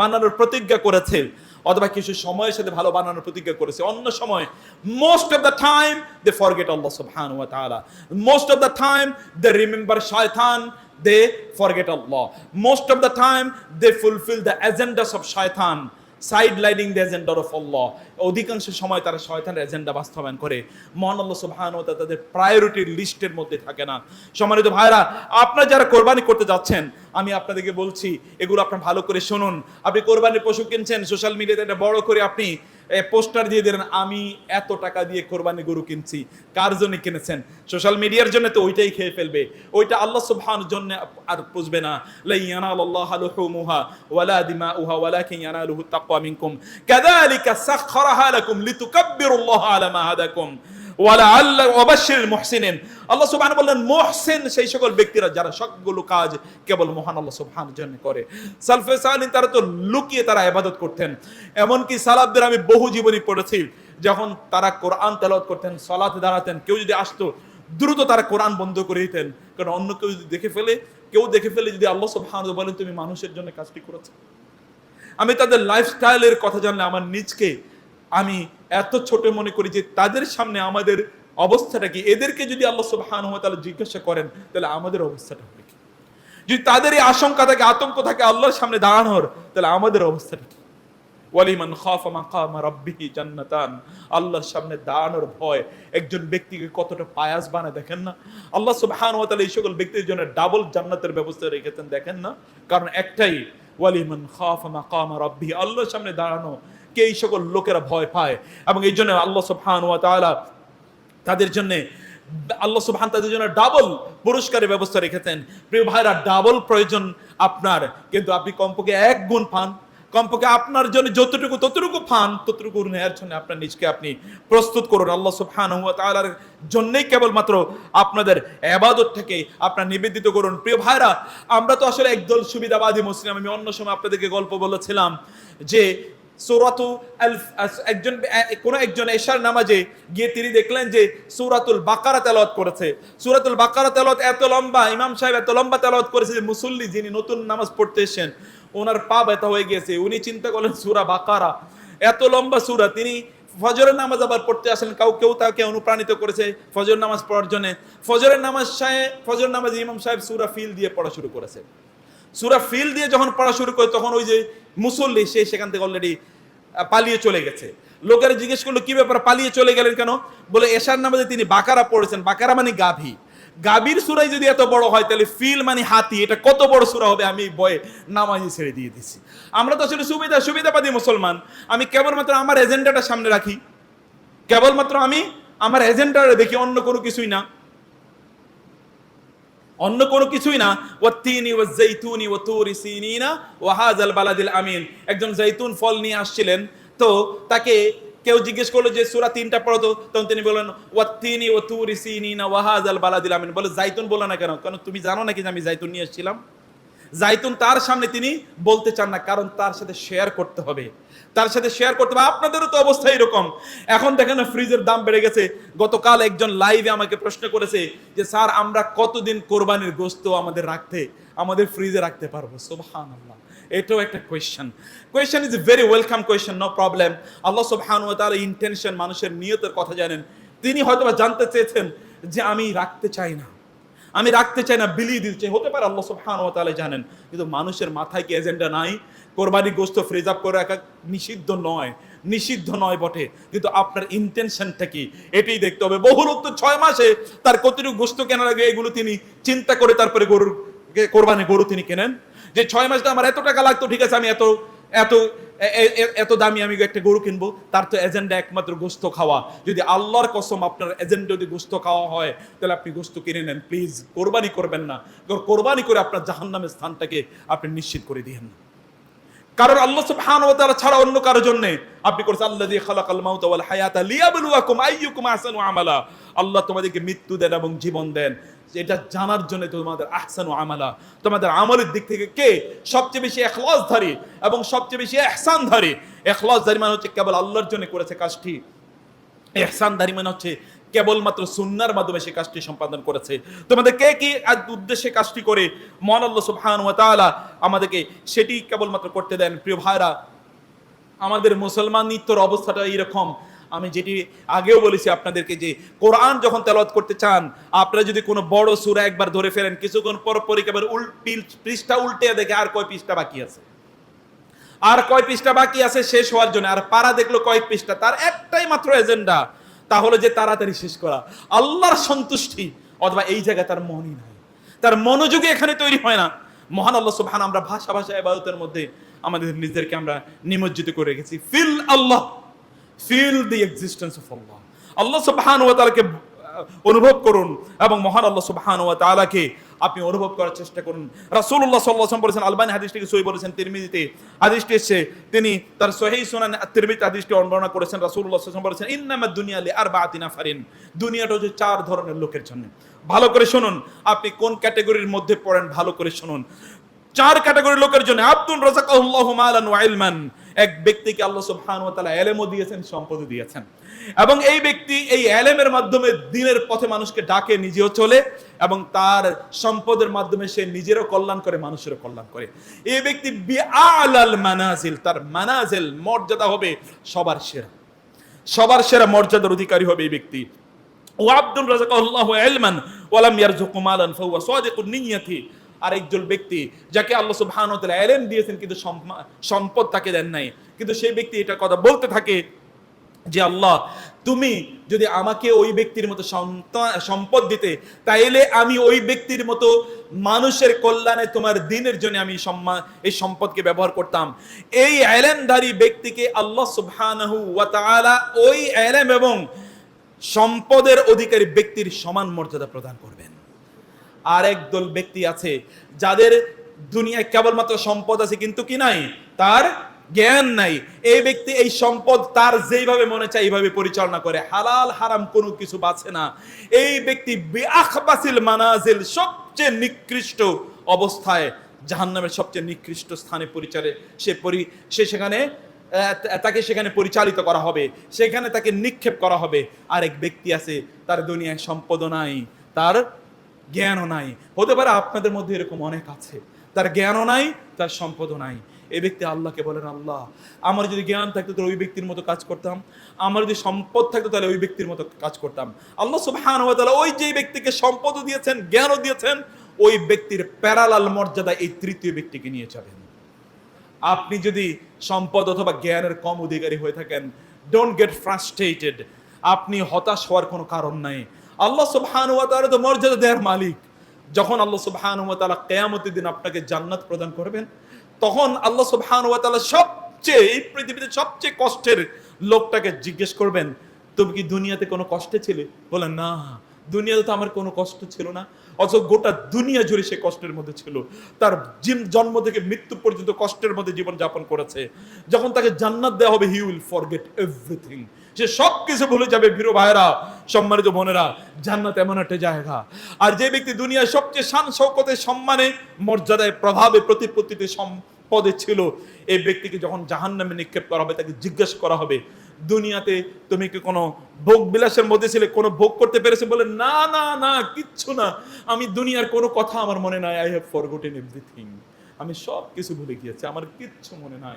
বানানোর প্রতিজ্ঞা করেছে, অথবা কিছু সময়ের সাথে ভালো বানানোর প্রতিজ্ঞা করেছে, অন্য সময় most of the time they forget Allah সুবহানাহু ওয়া তাআলা, most of the time they remember শয়তান, they forget Allah. Most of the time they fulfill the agendas of shaitan, sidelining the agenda of Allah. অধিকাংশ সময় তারা শয়তানের agenda বাস্তবায়ন করে, মহান আল্লাহ সুবহানাহু ওয়া তাআলা তাদের প্রায়োরিটির লিস্টের মধ্যে থাকে না। সম্মানিত ভাইরা, আপনারা যারা কোরবানি করতে যাচ্ছেন, আমি আপনাদেরকে বলছি এগুলো আপনারা ভালো করে শুনুন। আপনি কোরবানির পশু কিনছেন, সোশ্যাল মিডিয়াতে একটা বড় করে আপনি পোস্টার দিয়ে দিলেন, আমি এত টাকা দিয়ে কোরবানি গরু কিনছি। কার জন্য কিনেছেন? সোশ্যাল মিডিয়ার জন্য, তো ওইটাই খেয়ে ফেলবে, ওইটা আল্লাহ সুবহানাহুর জন্য আর পুষবে না। লা ইয়ানালাল্লাহু লুহুমুহা ওয়ালা দিমাউহা ওয়ালাকিন ইয়ানালুহু তাকওয়া মিনকুম কাযালিকা সাখখারাহা লাকুম লিতুকাব্বিরুল্লাহা আলা মা হাদাকুম ওয়ালাআল্লা ওয়াবাশশিরিল মুহসিনিন। আল্লাহ সুবহানাহু বললেন মুহসিন সেই সকল ব্যক্তিরা যারা সবগুলো কাজ কেবল মহান আল্লাহ সুবহানাহুর জন্য করে। সালফে সালিহিন তারা তো লুকিয়ে তারা ইবাদত করতেন, এমনকি সালাফদের আমি বহু জীবনী পড়েছি, যখন তারা কোরআন তেলাওয়াত করতেন, সালাতে দাঁড়াতেন, কেউ যদি আসতো দ্রুত তারা কোরআন বন্ধ করে দিতেন, কারণ অন্য কেউ যদি কেউ দেখে ফেলে যদি আল্লাহ সুবহানাহু বলেন তুমি মানুষের জন্য কাজটি করেছো। আমি তাদের লাইফস্টাইলের কথা জানলে আমার নিজকে আমি এত ছোট মনে করি যে তাদের সামনে আমাদের অবস্থাটা কি। এদেরকে যদি আল্লাহ সুবহানাহু ওয়া তাআলা জিজ্ঞাসা করেন তাহলে আমাদের অবস্থাটা হবে কি? যদি তাদের এই আশঙ্কা থাকে, আতঙ্ক থাকে আল্লাহর সামনে দাঁড়ানোর, তাহলে আমাদের অবস্থাটা কি? ওয়ালিমান খাফা মাকামা রাব্বিহি জান্নাতান। আল্লাহর সামনে দাঁড়ানোর ভয় একজন ব্যক্তিকে কতটা পায়াস বানায় দেখেন না। আল্লাহ সুবহানাহু ওয়া তাআলা এই সকল ব্যক্তির জন্য ডাবল জান্নাতের ব্যবস্থা রেখেছেন দেখেন না। কারণ একটাই, ওয়ালিমান খাফা মাকামা রাব্বিহি, আল্লাহর সামনে দাঁড়ানো কে এই সকল লোকেরা ভয় পায়। এবং এই জন্য আল্লাহ সুবহানাহু ওয়া তাআলা তাদের জন্য ডাবল পুরস্কারের ব্যবস্থা রেখেছেন। প্রিয় ভাইরা, ডাবল প্রয়োজন আপনার, কিন্তু আপনি কমপক্ষে এক গুণ পান। কমপক্ষে আপনার জন্য ততটুকু পান, ততটুকু নেয়ার জন্য আপনার নিজকে আপনি প্রস্তুত করুন। আল্লাহ সুবহানাহু ওয়া তাআলার জন্যই কেবলমাত্র আপনাদের ইবাদত থেকে আপনার নিবেদিত করুন। প্রিয় ভাইরা, আমরা তো আসলে একদল সুবিধাবাদী মুসলিম। আমি অন্য সময় আপনাদেরকে গল্প বলেছিলাম যে একজন এশার নামাজে গিয়ে তিনি দেখলেন যে সূরাতুল বাকারা তেলাওয়াত করেছে। সূরাতুল বাকারা তেলাওয়াত এত লম্বা, ইমাম সাহেব এত লম্বা তেলাওয়াত করেছে যে মুসল্লি যিনি নতুন নামাজ পড়তে এসেছেন ওনার পা ব্যথা হয়ে গেছে। উনি চিন্তা করলেন সূরা বাকারা এত লম্বা সূরা, তিনি ফজরের নামাজ আবার পড়তে আসেন, কেউ তাকে অনুপ্রাণিত করেছে ফজর নামাজ পড়ার জন্য। ফজর নামাজে ইমাম সাহেব সূরা ফিল দিয়ে পড়া শুরু করেছে। সূরা ফিল দিয়ে যখন পড়া শুরু করে তখন ওই যে মুসল্লি সে সেখান থেকে অলরেডি পালিয়ে চলে গেছে। লোকেরা জিজ্ঞেস করলো কি ব্যাপার, পালিয়ে চলে গেলেন কেন? বলে এশার নামাজে তিনি বাকারা পড়েছেন। বাকারা মানে গাভী, গাভীর সূরাই যদি এত বড় হয় তাহলে ফিল মানে হাতি, এটা কত বড় সূরা হবে। আমি ভয়ে নামাজই ছেড়ে দিয়ে দিছি। আমরা তো আসলে সুবিধাবাদী মুসলমান। আমি কেবলমাত্র আমার এজেন্ডাটা সামনে রাখি, কেবলমাত্র আমি আমার এজেন্ডাটা দেখি, অন্য কোনো কিছুই না। ওয়াত্তিনি ওয়াজ্জাইতুনি ওয়াতুরি সিনিনা ওয়া হাযাল বালাদিল আমিন। একজন জাইতুন ফল নিয়ে আসছিলেন, তো তাকে কেউ জিজ্ঞেস করলো যে সূরা 3টা পড়ো তো, তখন তিনি বললেন ওয়াত্তিনি ওয়াতুরি সিনিনা ওয়া হাযাল বালাদিল আমিন। বলে জাইতুন বলো না কেন? কারণ তুমি জানো নাকি যে আমি জাইতুন নিয়ে এসেছিলাম? জাইতুন তার সামনে তিনি বলতে চান না, কারণ তার সাথে শেয়ার করতে হবে। আপনাদেরও তো অবস্থা এরকম। এখন দেখেন না ফ্রিজের দাম বেড়ে গেছে। গতকাল একজন লাইভে আমাকে প্রশ্ন করেছে যে স্যার আমরা কতদিন কোরবানির গোশত আমাদের ফ্রিজে রাখতে পারবো? সুবহানাল্লাহ, এটাও একটা question is very welcome question, no problem. আল্লাহ সুবহানাহু ওয়া তাআলা ইন্টেনশন, মানুষের নিয়তের কথা জানেন। তিনি হয়তোবা জানতে চেয়েছেন যে আমি রাখতে চাই না, বিলিয়ে দিতে চাই, হতে পারে আল্লাহ সুবহানাহু ওয়া তাআলা জানেন। কিন্তু মানুষের মাথায় কি এজেন্ডা নাই? কোরবানি গোশত ফ্রিজ আপ করে রাখা নিষিদ্ধ নয় বটে, কিন্তু আপনার ইন্টেনশনটা কি এটাই দেখতে হবে। বহু লোক তো 6 মাসে তার কতটুকু গোশত কেনা লাগে এগুলো তিনি চিন্তা করে তারপরে কোরবানি গরু তিনি কেনেন। যে 6 মাসটা আমার এত টাকা লাগতো, ঠিক আছে আমি এত দামি আমি একটা গরু কিনবো, তার তো এজেন্ডা একমাত্র গোশত খাওয়া। যদি আল্লাহর কসম আপনার এজেন্ডা যদি গোশত খাওয়া হয় তাহলে আপনি গোশত কিনে নেন, প্লিজ কোরবানি করবেন না। কোরবানি করে আপনার জাহান্নামের স্থানটাকে আপনি নিশ্চিত করে দিয়েন না। কারণ আল্লাহ সুবহানাহু ওয়া তাআলা ছাড়া অন্য কারোর জন্য আপনি করেছেন আল্লাযী খালাকাল মাউতা ওয়াল হায়াতা লিয়াবলুয়াকুম আইয়ুকুম আহসানু আমালা। আল্লাহ তোমাদেরকে মৃত্যু দেন এবং জীবন দেন এটা জানার জন্য তোমাদের আহসানু আমালা, তোমাদের আমলের দিক থেকে কে সবচেয়ে বেশি ইখলাসধারী এবং সবচেয়ে বেশি ইহসানধারী। ইখলাসধারী মানে হচ্ছে কেবল আল্লাহর জন্য করেছে কাজটি, ইহসানধারী মানে হচ্ছে কেবলমাত্র সুন্নাহর মাধ্যমে সে কাজটি সম্পাদন করেছে। তোমাদের কে কি উদ্দেশ্যে কাজটি করে মহান আল্লাহ সুবহানাহু ওয়া তাআলা আমাদেরকে সেটি কেবলমাত্র করতে দেন। প্রিয় ভাইরা, আমাদের মুসলমানিত্বর অবস্থাটা এইরকম। আমি যেটি আগেও বলেছি আপনাদেরকে, যে কোরআন যখন তেলাওয়াত করতে চান, আপনারা যদি কোনো বড় সূরা একবার ধরে ফেলেন, কিছুক্ষণ পর পরই কেবল পৃষ্ঠা উল্টে দেখে আর কয় পৃষ্ঠা বাকি আছে, আর কয় পৃষ্ঠা বাকি আছে শেষ হওয়ার জন্য, আর পারা দেখলো কয়েক পৃষ্ঠা, তার একটাই মাত্র এজেন্ডা, তাহলে যে তাড়াতাড়ি শেষ করা, আল্লাহর সন্তুষ্টি। অথবা এই জায়গায় তার মনই নাই, তার মনোযোগী এখানে তৈরি হয় না। মহান আল্লাহ সুবহানাহু, আমরা ভাষা ইবাদতের মধ্যে আমাদের নিজেদেরকে আমরা নিমজ্জিত করে রেখেছি। Feel Allah, feel the existence of Allah, আল্লাহ সুবহানাহু ওয়া তাআলাকে অনুভব করুন এবং মহান আল্লাহ সুবহানাহু ওয়া তাআলাকে আপনি অনুভব করার চেষ্টা করুন। রাসূলুল্লাহ সাল্লাল্লাহু আলাইহি ওয়াসাল্লাম বলেছেন, আলবানী হাদিসটিকে সহিহ বলেছেন, তিরমিজিতে হাদিসটি এসেছে, তিনি তার সহিহ সুনান তিরমিজি হাদিসটি বর্ণনা করেছেন। রাসূলুল্লাহ সাল্লাল্লাহু আলাইহি ওয়াসাল্লাম বলেছেন, ইন্নামাদ দুনিয়া লি আরবাআতি নাফারিন, দুনিয়াটা হচ্ছে 4 ধরনের লোকের জন্য। ভালো করে শুনুন, আপনি কোন ক্যাটাগরির মধ্যে পড়েন ভালো করে শুনুন। 4 ক্যাটাগরির লোকের জন্য। আব্দুর রাযাকাহুল্লাহু মালান ওয়া ইলমান, এক ব্যক্তিকে আল্লাহ সুবহানাহু ওয়া তাআলা ইলমও দিয়েছেন, সম্পদও দিয়েছেন, এবং এই ব্যক্তি এই ইলমের মাধ্যমে দ্বীনের পথে মানুষকে ডাকে, নিজেও চলে, এবং তার সম্পদের মাধ্যমে সে নিজেরও কল্যাণ করে, মানুষেরও কল্যাণ করে। এই ব্যক্তি বিআলাল মানাজিল, তার মানাজিল মর্যাদা হবে সবার সেরা, সবার সেরা মর্যাদার অধিকারী হবে এই ব্যক্তি। ওয়া আব্দুর রাযাকাহুল্লাহু ইলমান ওয়া লাম ইয়ারযুকু মালান ফাহুয়া সাদিকুন নিয়্যাতি, আরেকজন ব্যক্তি যাকে আল্লাহ সুবহানাহু ওয়া তাআলা ইলম দিয়েছেন কিন্তু সম্পদ তাকে দেন নাই, কিন্তু সেই ব্যক্তি এটা কথা বলতে থাকে যে আল্লাহ, তুমি যদি আমাকে ওই ব্যক্তির মতো সম্পদ দিতে, তাইলে আমি ওই ব্যক্তির মতো মানুষের কল্যাণে তোমার দ্বীনের জন্য আমি এই সম্পদকে ব্যবহার করতাম। এই ইলমধারী ব্যক্তিকে আল্লাহ সুবহানাহু ওয়া তাআলা ওই ইলম এবং সম্পদের অধিকারী ব্যক্তির সমান মর্যাদা প্রদান করবেন। আর একদল ব্যক্তি আছে যাদের দুনিয়ায় কেবলমাত্র সম্পদ আছে কিন্তু কি নাই, তার জ্ঞান নাই। এই ব্যক্তি এই সম্পদ তার যেইভাবে মনে চায় এইভাবে পরিচালনা করে, হালাল হারাম কোনো কিছু বাছে না। এই ব্যক্তি বিআখবাসিল মানাজিল, সবচেয়ে নিকৃষ্ট অবস্থায়, জাহান্নামের সবচেয়ে নিকৃষ্ট স্থানে সে সেখানে তাকে সেখানে পরিচালিত করা হবে, সেখানে তাকে নিক্ষেপ করা হবে। আর এক ব্যক্তি আছে, তার দুনিয়ায় সম্পদও নাই, তার জ্ঞানও নাই। হতে পারে আপনাদের মধ্যে এরকম অনেক আছে, তার জ্ঞানও নাই, তার সম্পদও নাই। এই ব্যক্তি আল্লাহকে বলেন, আল্লাহ, আমার যদি জ্ঞান থাকতো তাহলে ওই ব্যক্তির মতো কাজ করতাম, আমার যদি সম্পদ থাকতো তাহলে ওই ব্যক্তির মতো কাজ করতাম। আল্লাহ সুবহানাহু ওয়া তাআলা ওই যে ব্যক্তিকে সম্পদও দিয়েছেন, জ্ঞানও দিয়েছেন, ওই ব্যক্তির প্যারালাল মর্যাদা এই তৃতীয় ব্যক্তিকে নিয়ে যাবেন। আপনি যদি সম্পদ অথবা জ্ঞানের কম অধিকারী হয়ে থাকেন, ডোন্ট গেট ফ্রাস্ট্রেটেড, আপনি হতাশ হওয়ার কোনো কারণ নাই। আল্লাহ সুবহানাহু ওয়া তাআলা তো মর্যাদা দেওয়ার মালিক। যখন আল্লাহ সুবহানাহু ওয়া তাআলা কিয়ামতের দিন আপনাকে জান্নাত প্রদান করবেন, তখন আল্লাহ সুবহানাহু ওয়া তাআলা এই পৃথিবীতে সবচেয়ে কষ্টের লোকটাকে জিজ্ঞেস করবেন, তুমি কি দুনিয়াতে কোনো কষ্টে ছিলে? বলে, না, দুনিয়াতে তো আমার কোনো কষ্ট ছিল না। অথচ গোটা দুনিয়া জুড়ে সে কষ্টের মধ্যে ছিল, তার জন্ম থেকে মৃত্যু পর্যন্ত কষ্টের মধ্যে জীবন যাপন করেছে। যখন তাকে জান্নাত দেওয়া হবে, হি উইল ফরগেট এভরিথিং, সে সব কিছু ভুলে যাবে। প্রিয় ভাইরা, সম্মানিত বোনেরা, জান্নাত এমন একটা জায়গা। আর যে ব্যক্তি দুনিয়ায় সবচেয়ে শান শৌকতে, সম্মানে, মর্যাদায়, প্রভাবে, প্রতিপত্তিতে, সম্পদে ছিল, এই ব্যক্তিকে যখন জাহান্নামে নিক্ষেপ করা হবে, তাকে জিজ্ঞেস করা হবে, দুনিয়াতে তুমি কি কোনো ভোগ বিলাসের মধ্যে ছিলে, কোনো ভোগ করতে পেরেছে? বলে, না না না, কিচ্ছু না, আমি দুনিয়ার কোনো কথা আমার মনে নাই, আই হ্যাভ ফরগটেন এভরিথিং, আমি সব কিছু ভুলে গিয়েছি, আমার কিচ্ছু মনে নাই।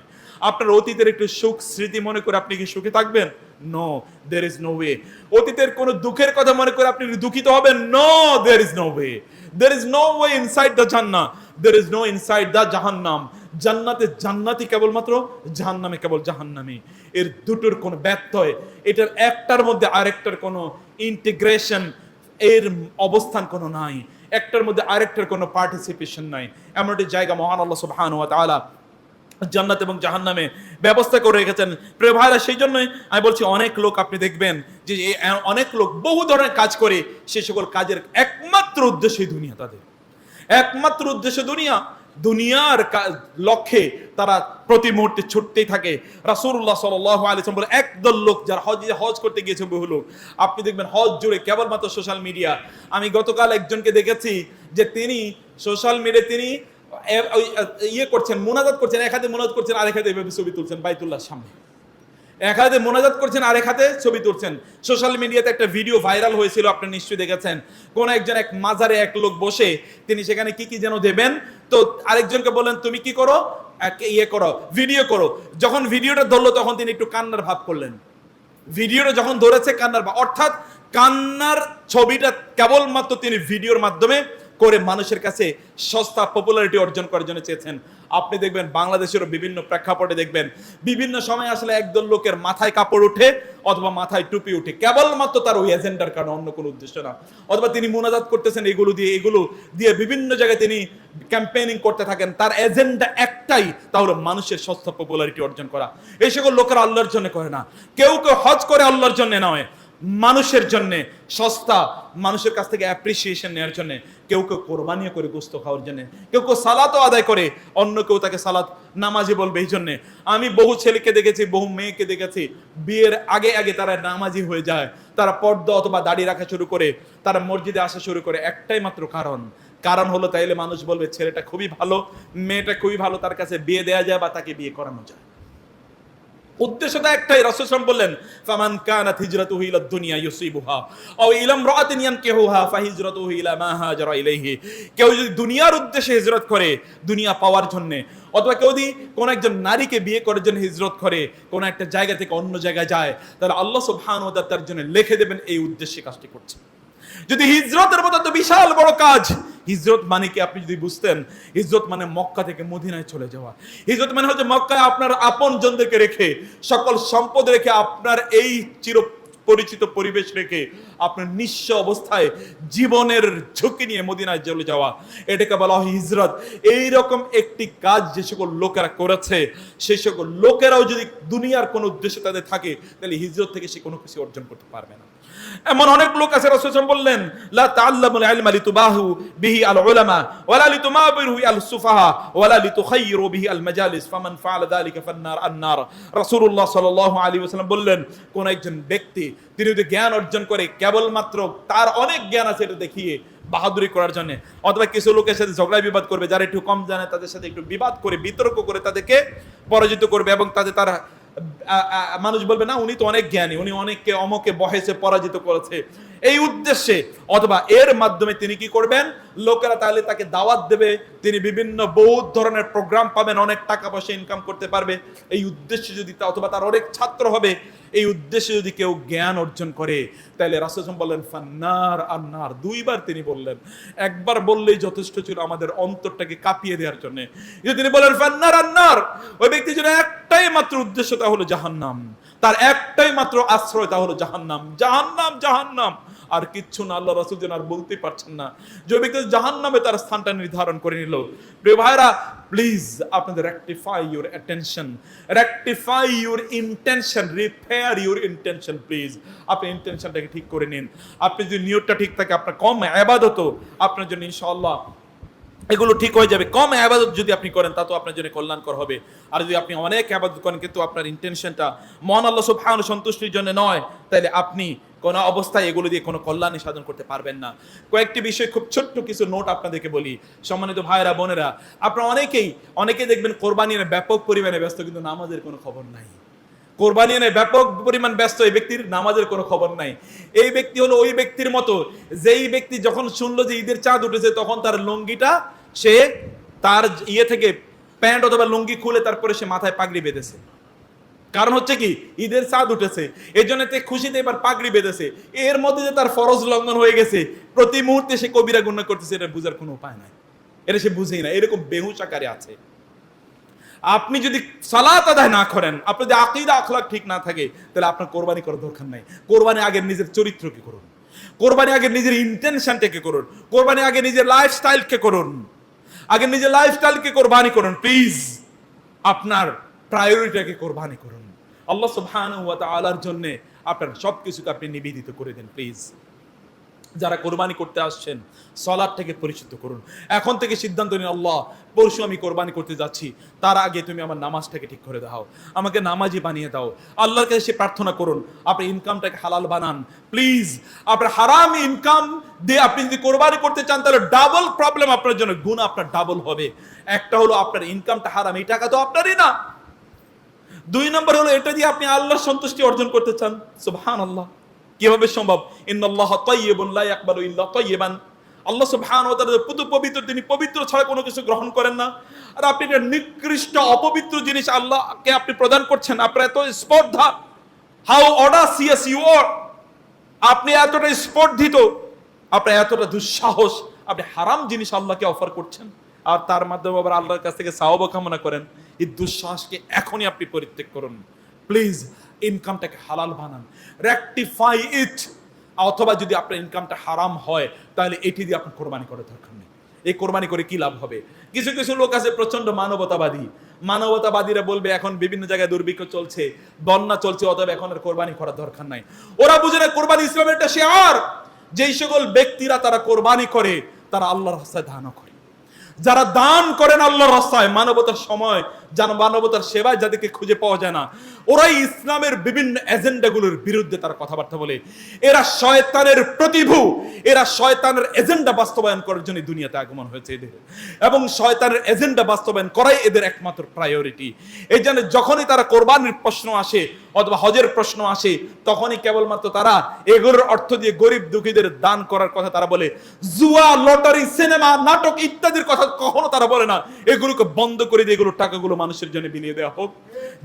আপনার অতীতের একটু সুখ স্মৃতি মনে করে আপনি কি সুখে থাকবেন? No, there is no way. অতীতের কোনো দুঃখের কথা মনে করে আপনি দুঃখিত হবেন? No, there is no way. There is no way inside the জান্নাহ, there is no inside the জাহান্নাম। জান্নাতে জান্নাতি কেবলমাত্র, জাহান্নামে কেবল জাহান্নামী। এর দুটোর কোনো ব্যত্যয়, এটার একটার মধ্যে আরেকটার কোনো ইন্টিগ্রেশন, এর অবস্থান কোনো নাই, একটার মধ্যে আরেকটার কোনো পার্টিসিপেশন নাই। এমন একটি জায়গা মহান আল্লাহ সুবহানাহু ওয়া তাআলা জান্নাত এবং জাহান্নামে ব্যবস্থা করে রেখেছেন। প্রিয় ভাইরা, সেই জন্যই আমি বলছি, অনেক লোক আপনি দেখবেন যে অনেক লোক বহু ধরনের কাজ করে, সে সকল কাজের একমাত্র উদ্দেশ্যই দুনিয়া, তাদের একমাত্র উদ্দেশ্য দুনিয়া। দুনিয়ার লক্ষ্যে তারা প্রতি মুহূর্তে ছুটতেই থাকে। রাসূলুল্লাহ সাল্লাল্লাহু আলাইহি ওয়াসাল্লাম বলে একদল লোক যারা হজ করতে গিয়েছে, বহু লোক, আপনি দেখবেন হজ জুড়ে কেবলমাত্র সোশ্যাল মিডিয়া। আমি গতকাল একজনকে দেখেছি যে তিনি সোশ্যাল মিডিয়ায় তিনি ইয়ে করছেন, মুনাজাত করছেন, এক হাতে মুনাজাত করছেন, আরেক হাতে এভাবে ছবি তুলছেন বাইতুল্লাহর সামনে, এক হাতে মোনাজাত করছেন, আরেক হাতে ছবি তুলছেন। সোশ্যাল মিডিয়াতে একটা ভিডিও ভাইরাল হয়েছিল, আপনি নিশ্চয়ই দেখেছেন। কোন একজন এক মাজারে এক লোক বসে তিনি সেখানে কি কি যেন দেবেন, তো আরেকজনকে বলেন তুমি কি করো, ইয়ে করো, ভিডিও করো। যখন ভিডিওটা ধরলো তখন তিনি একটু কান্নার ভাব করলেন। ভিডিওটা যখন ধরেছে কান্নার ভাব, অর্থাৎ কান্নার ছবিটা কেবলমাত্র তিনি ভিডিওর মাধ্যমে করে মানুষের কাছে সস্তা পপুলারিটি অর্জন করার জন্য চেয়েছেন। আপনি দেখবেন বাংলাদেশেরও বিভিন্ন প্রেক্ষাপটে দেখবেন বিভিন্ন সময় আসলে একদল লোকের মাথায় কাপড় উঠে অথবা মাথায় টুপি উঠে, কেবলমাত্র তার ওই এজেন্ডার কারণে, অন্য কোনো উদ্দেশ্য না। অথবা তিনি মুনাজাত করতেছেন এগুলো দিয়ে বিভিন্ন জায়গায় তিনি ক্যাম্পেইনিং করতে থাকেন, তার এজেন্ডা একটাই, তা হলো মানুষের সস্তা পপুলারিটি অর্জন করা। এই সকল লোকেরা আল্লাহর জন্য করে না। কেউ কেউ হজ করে আল্লাহর জন্য নয়, মানুষের জন্য, সস্তা মানুষের কাছ থেকে অ্যাপ্রিসিয়েশন নেওয়ার জন্য। কেউ কেউ কোরবানিও করে গোস্ত খাওয়ার জন্য, কেউ কেউ সালাতও আদায় করে, অন্য কেউ তাকে সালাত নামাজি বলবে এই জন্যে। আমি বহু ছেলেকে দেখেছি, বহু মেয়েকে দেখেছি, বিয়ের আগে আগে তারা নামাজি হয়ে যায়, তারা পর্দা অথবা দাড়ি রাখা শুরু করে, তারা মসজিদে আসা শুরু করে, একটাই মাত্র কারণ হলো তাইলে মানুষ বলবে ছেলেটা খুবই ভালো, মেয়েটা খুবই ভালো, তার কাছে বিয়ে দেয়া যায় বা তাকে বিয়ে করানো যায়। উদ্দেশ্যটা একটাই। রাসূল সাল্লাল্লাহু আলাইহি ওয়াসাল্লাম বললেন ফামান কানাত হিজরাতুহু ইলা দুনিয়া ইউসিবুহা আও ইলা ইমরাআতিন ইয়ানকিহুহা ফাহিজরাতুহু ইলা মা হাজারা ইলাইহি। কেউ যদি দুনিয়ার উদ্দেশ্যে হিজরত করে, দুনিয়া পাওয়ার জন্য, অথবা কেউ যদি কোন একজন নারীকে বিয়ে করার জন্য হিজরত করে, কোন একটা জায়গা থেকে অন্য জায়গায় যায়, তাহলে আল্লাহ সুবহানাহু ওয়া তাআলা তার জন্য লিখে দেবেন এই উদ্দেশ্যে কাজটি করছে। যদি হিজরতের মতো তো বিশাল বড় কাজ, হিজরত মানে কি আপনি যদি বুঝতেন, হিজরত মানে মক্কা থেকে মদিনায় চলে যাওয়া। হিজরত মানে হচ্ছে মক্কায় আপনার আপন জনদেরকে রেখে, সকল সম্পদ রেখে, আপনার এই চির পরিচিত পরিবেশ রেখে, আপনার নিঃস্ব অবস্থায় জীবনের ঝুঁকি নিয়ে মদিনায় চলে যাওয়া, এটাকে বলা হয় হিজরত। এইরকম একটি কাজ যে সকল লোকেরা করেছে, সেই সকল লোকেরাও যদি দুনিয়ার কোন উদ্দেশ্য তাদের থাকে, তাহলে হিজরত থেকে সে কোনো কিছু অর্জন করতে পারবে না। এমন অনেক লোক আছে, রাসূল সাল্লাল্লাহু আলাইহি ওয়াসাল্লাম বললেন লা তাআল্লামুল ইলমা লিতুবাহু বিহি আল উলামা ওয়ালা লিতুমাবিরু আল সুফাহা ওয়ালা লিতুখায়িরু বিহি আল মাজালিস ফামান ফাআলা যালিকা ফান্নার আন-নার। রাসূলুল্লাহ সাল্লাল্লাহু আলাইহি ওয়াসাল্লাম বললেন, কোন একজন ব্যক্তি তিনি যদি জ্ঞান অর্জন করে কেবলমাত্র তার অনেক জ্ঞান আছে এটা দেখিয়ে বাহাদুরি করার জন্য, অথবা কিছু লোকের সাথে ঝগড়া বিবাদ করবে, যারা একটু কম জানে তাদের সাথে একটু বিবাদ করে, বিতর্ক করে তাদেরকে পরাজিত করবে, এবং তারা মানুষ বলবে না উনি তো অনেক জ্ঞানী, উনি অনেককে অমকে বহেছে পরাজিত করেছে, এই উদ্দেশ্যে, অথবা এর মাধ্যমে তিনি কি করবেন, লোকেরা তাহলে তাকে দাওয়াত দেবে, তিনি বিভিন্ন বহুত ধরনের প্রোগ্রাম পাবেন, অনেক টাকা পয়সা ইনকাম করতে পারবে, এই উদ্দেশ্যে যদি, অথবা তার অনেক ছাত্র হবে, এই উদ্দেশ্যে যদি কেউ জ্ঞান অর্জন করে, তাহলে রাসূল সাল্লাল্লাহু আলাইহি ওয়াসাল্লাম বললেন ফান্নার আন্নার। দুইবার তিনি বললেন, একবার বললেই যথেষ্ট ছিল আমাদের অন্তরটাকে কাঁপিয়ে দেওয়ার জন্য। তিনি বলেন ফান্নার আন্নার, ওই ব্যক্তির জন্য একটাই মাত্র উদ্দেশ্য, তা হলো জাহান্নাম। তার একটাই মাত্র আশ্রয়, তা হলো জাহান্নাম, জাহান্নাম, জাহান্নাম, আর কিচ্ছু না। আল্লাহ রাসূল যেন আর বলতে পারছেন না, যে ব্যক্তি জাহান্নামে তার স্থানটা নির্ধারণ করে নিল। প্রিয় ভাইরা, প্লিজ আপনাদের rectify your attention, rectify your intention, repair your intention please. আপনি ইন্টেনশনটাকে ঠিক করে নিন। আপনি যদি নিয়তটা ঠিক থাকে, আপনার কম ইবাদত আপনার জন্য ইনশাআল্লাহ এগুলো ঠিক হয়ে যাবে। কম ইবাদত যদি আপনি করেন তা তো আপনার জন্য কল্যাণকর হবে। আর যদি আপনি অনেক ইবাদত করেন কিন্তু আপনার ইন্টেনশনটা মহান আল্লাহ সুবহানাহু সন্তুষ্টির জন্য নয়, তাহলে আপনি কোন অবস্থায় এগুলো দিয়ে কোনো কল্যাণই সাধন করতে পারবেন না। কয়েকটি বিষয়, খুব ছোট্ট কিছু নোট আপনাদেরকে বলি। সম্মানিত ভাইরা বোনেরা, আপনারা অনেকেই দেখবেন কোরবানি নিয়ে ব্যাপক পরিমাণে ব্যস্ত, কিন্তু নামাজের কোনো খবর নাই। কোরবানি নিয়ে ব্যাপক পরিমাণ ব্যস্ত, এই ব্যক্তির নামাজের কোনো খবর নাই। এই ব্যক্তি হলো ওই ব্যক্তির মতো, যেই ব্যক্তি যখন শুনলো যে ঈদের চাঁদ উঠেছে, তখন তার লুঙ্গিটা সে তার ইয়ে থেকে প্যান্ট অথবা লুঙ্গি খুলে তারপরে সে মাথায় পাগড়ি বেঁধেছে। কারণ হচ্ছে কি, ঈদের চাঁদ উঠেছে, এই জন্য খুশিতে এবার পাগড়ি বেঁধেছে। এর মধ্যে যে তার ফরজ লঙ্ঘন হয়ে গেছে, প্রতি মুহূর্তে সে কবিরা গুনাহ করতেছে, এটা বুঝার কোনো উপায় নাই, এটা সে বুঝেই না। এরকম বেহুশ আকারে আছে। আপনি যদি সালাত আদায় না করেন, আপনার যদি আকীদা আখলাক ঠিক না থাকে, তাহলে আপনার কোরবানি করার দরকার নাই। কোরবানি আগে নিজের চরিত্রকে করুন, কোরবানি আগে নিজের ইন্টেনশনটাকে করুন, কোরবানি আগে নিজের লাইফস্টাইলকে করুন, আগে নিজের লাইফস্টাইলকে কোরবানি করুন প্লিজ। আপনার প্রায়োরিটিকে কোরবানি করুন। আল্লাহ সুবহানাহু ওয়া তাআলার জন্য আপনার সবকিছুকে আপনি নিবেদিত করে দেন প্লিজ। যারা কোরবানি করতে আসছেন সালাত থেকে পরিশুদ্ধ করুন। এখন থেকে সিদ্ধান্ত নিন, আল্লাহ পরশু আমি কোরবানি করতে যাচ্ছি, তার আগে তুমি আমার নামাজটাকে ঠিক করে দাও, আমাকে নামাজি বানিয়ে দাও। আল্লাহর কাছে সে প্রার্থনা করুন, আপনি ইনকামটাকে হালাল বানান প্লিজ। আপনার হারাম ইনকাম দিয়ে আপনি যদি কোরবানি করতে চান তাহলে ডাবল প্রবলেম আপনার জন্য, গুনাহ আপনার ডাবল হবে। একটা হলো আপনার ইনকামটা হারাম, এই টাকা তো আপনারই না। 2 নম্বর হলো এটা দিয়ে আপনি আল্লাহর সন্তুষ্টি অর্জন করতে চান। সুবহানাল্লাহ, কিভাবে সম্ভব? ইন্নাল্লাহা তাইয়্যিবুন লা ইয়াকবালু ইল্লা তাইয়্যিবান। আল্লাহ সুবহানাহু ওয়া তাআলা পবিত্র, তিনি পবিত্র ছাড়া কোনো কিছু গ্রহণ করেন না। আর আপনি একটা নিকৃষ্ট অপবিত্র জিনিস আল্লাহকে আপনি প্রদান করছেন। আপনার এত স্পর্ধা, হাউ অডাসিয়াস ইউ আর, আপনি এতটা স্পর্ধিত, আপনার এতটা দুঃসাহস, আপনি হারাম জিনিস আল্লাহকে অফার করছেন আর তার মাধ্যমে আবার আল্লাহর কাছ থেকে সাওয়াব কামনা করেন। এই দুঃসাহসকে এখনই আপনি পরিত্যাগ করুন প্লিজ। ইনকামটাকে হালাল বানান, রেকটিফাই ইট। অথবা যদি আপনার ইনকামটা হারাম হয় তাহলে এটি দিয়ে আপনার কোরবানি করার দরকার নেই। এই কোরবানি করে কি লাভ হবে? কিছু কিছু লোক আছে প্রচন্ড মানবতাবাদীরা বলবে এখন বিভিন্ন জায়গায় দুর্ভিক্ষ চলছে, বন্যা চলছে, অতএব এখন আর কোরবানি করার দরকার নাই। ওরা বুঝে না কোরবানি ইসলামের একটা শিয়ার। যেই সকল ব্যক্তিরা তারা কোরবানি করে তারা আল্লাহর রাস্তায় দানও করে। যারা দান করেন আল্লাহর রাস্তায় মানবতার সময়, যারা মানবতার সেবায় যাদেরকে খুঁজে পাওয়া যায় না, ওরাই ইসলামের বিভিন্ন এজেন্ডাগুলোর বিরুদ্ধে তারা কথাবার্তা বলে। এরা শয়তানের প্রতিভূ, এরা শয়তানের এজেন্ডা বাস্তবায়ন করার জন্য দুনিয়াতে আগমন হয়েছে এদের, এবং শয়তানের এজেন্ডা বাস্তবায়ন করাই এদের একমাত্র প্রায়োরিটি। এই জন্য যখনই তারা কোরবানির প্রশ্ন আসে অথবা হজের প্রশ্ন আসে তখনই কেবলমাত্র তারা এগুলোর অর্থ দিয়ে গরিব দুঃখীদের দান করার কথা তারা বলে। জুয়া, লটারি, সিনেমা, নাটক ইত্যাদির কথা কখনো তারা বলে না। এগুলোকে বন্ধ করে দিয়ে এগুলোর টাকাগুলো মানুষের জন্য বিনিয়ে দেওয়া হোক।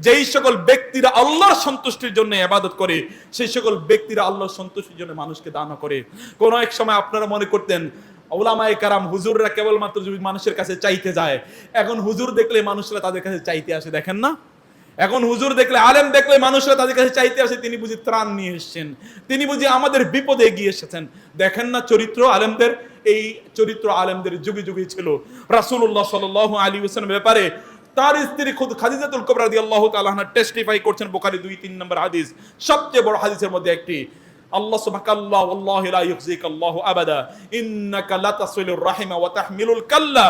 যেই সকল ব্যক্তিরা আল্লাহর সন্তুষ্টির জন্য ইবাদত করে সেই সকল ব্যক্তিরা আল্লাহর সন্তুষ্টির জন্য মানুষকে দান করে। কোন এক সময় আপনারা মনে করতেন উলামায়ে কেরাম, হুজুররা কেবলমাত্র মানুষের কাছে চাইতে যায়। এখন হুজুর দেখলে মানুষরা তাদের কাছে চাইতে আসে, দেখেন না? এখন হুজুর দেখলে, আলেম দেখলে মানুষরা তাদের কাছে চাইতে আসে। তিনি বুঝি ত্রাণ নিয়ে এসেছেন, তিনি বুঝি আমাদের বিপদে এগিয়ে এসেছেন। দেখেন না চরিত্র আলেমদের? এই চরিত্র আলেমদের যুগে যুগে ছিল। রাসূলুল্লাহ সাল্লাল্লাহু আলাইহি ওয়াসাল্লামের ব্যাপারে তার স্ত্রী খুদ খাদিজাতুল কুবরা রাদিয়াল্লাহু তাআলা আনহা টেস্টিফাই করছেন, বুখারী 2-3 নম্বর হাদিস, সবচেয়ে বড় হাদিসের মধ্যে একটি। আল্লাহ সুবহানাল্লাহ ওয়াল্লাহি লা ইউখজিকাল্লাহু আবাদা ইন্নাকা লাতাসিলুর রাহিমা ওয়া তাহমিলুল কাল্লা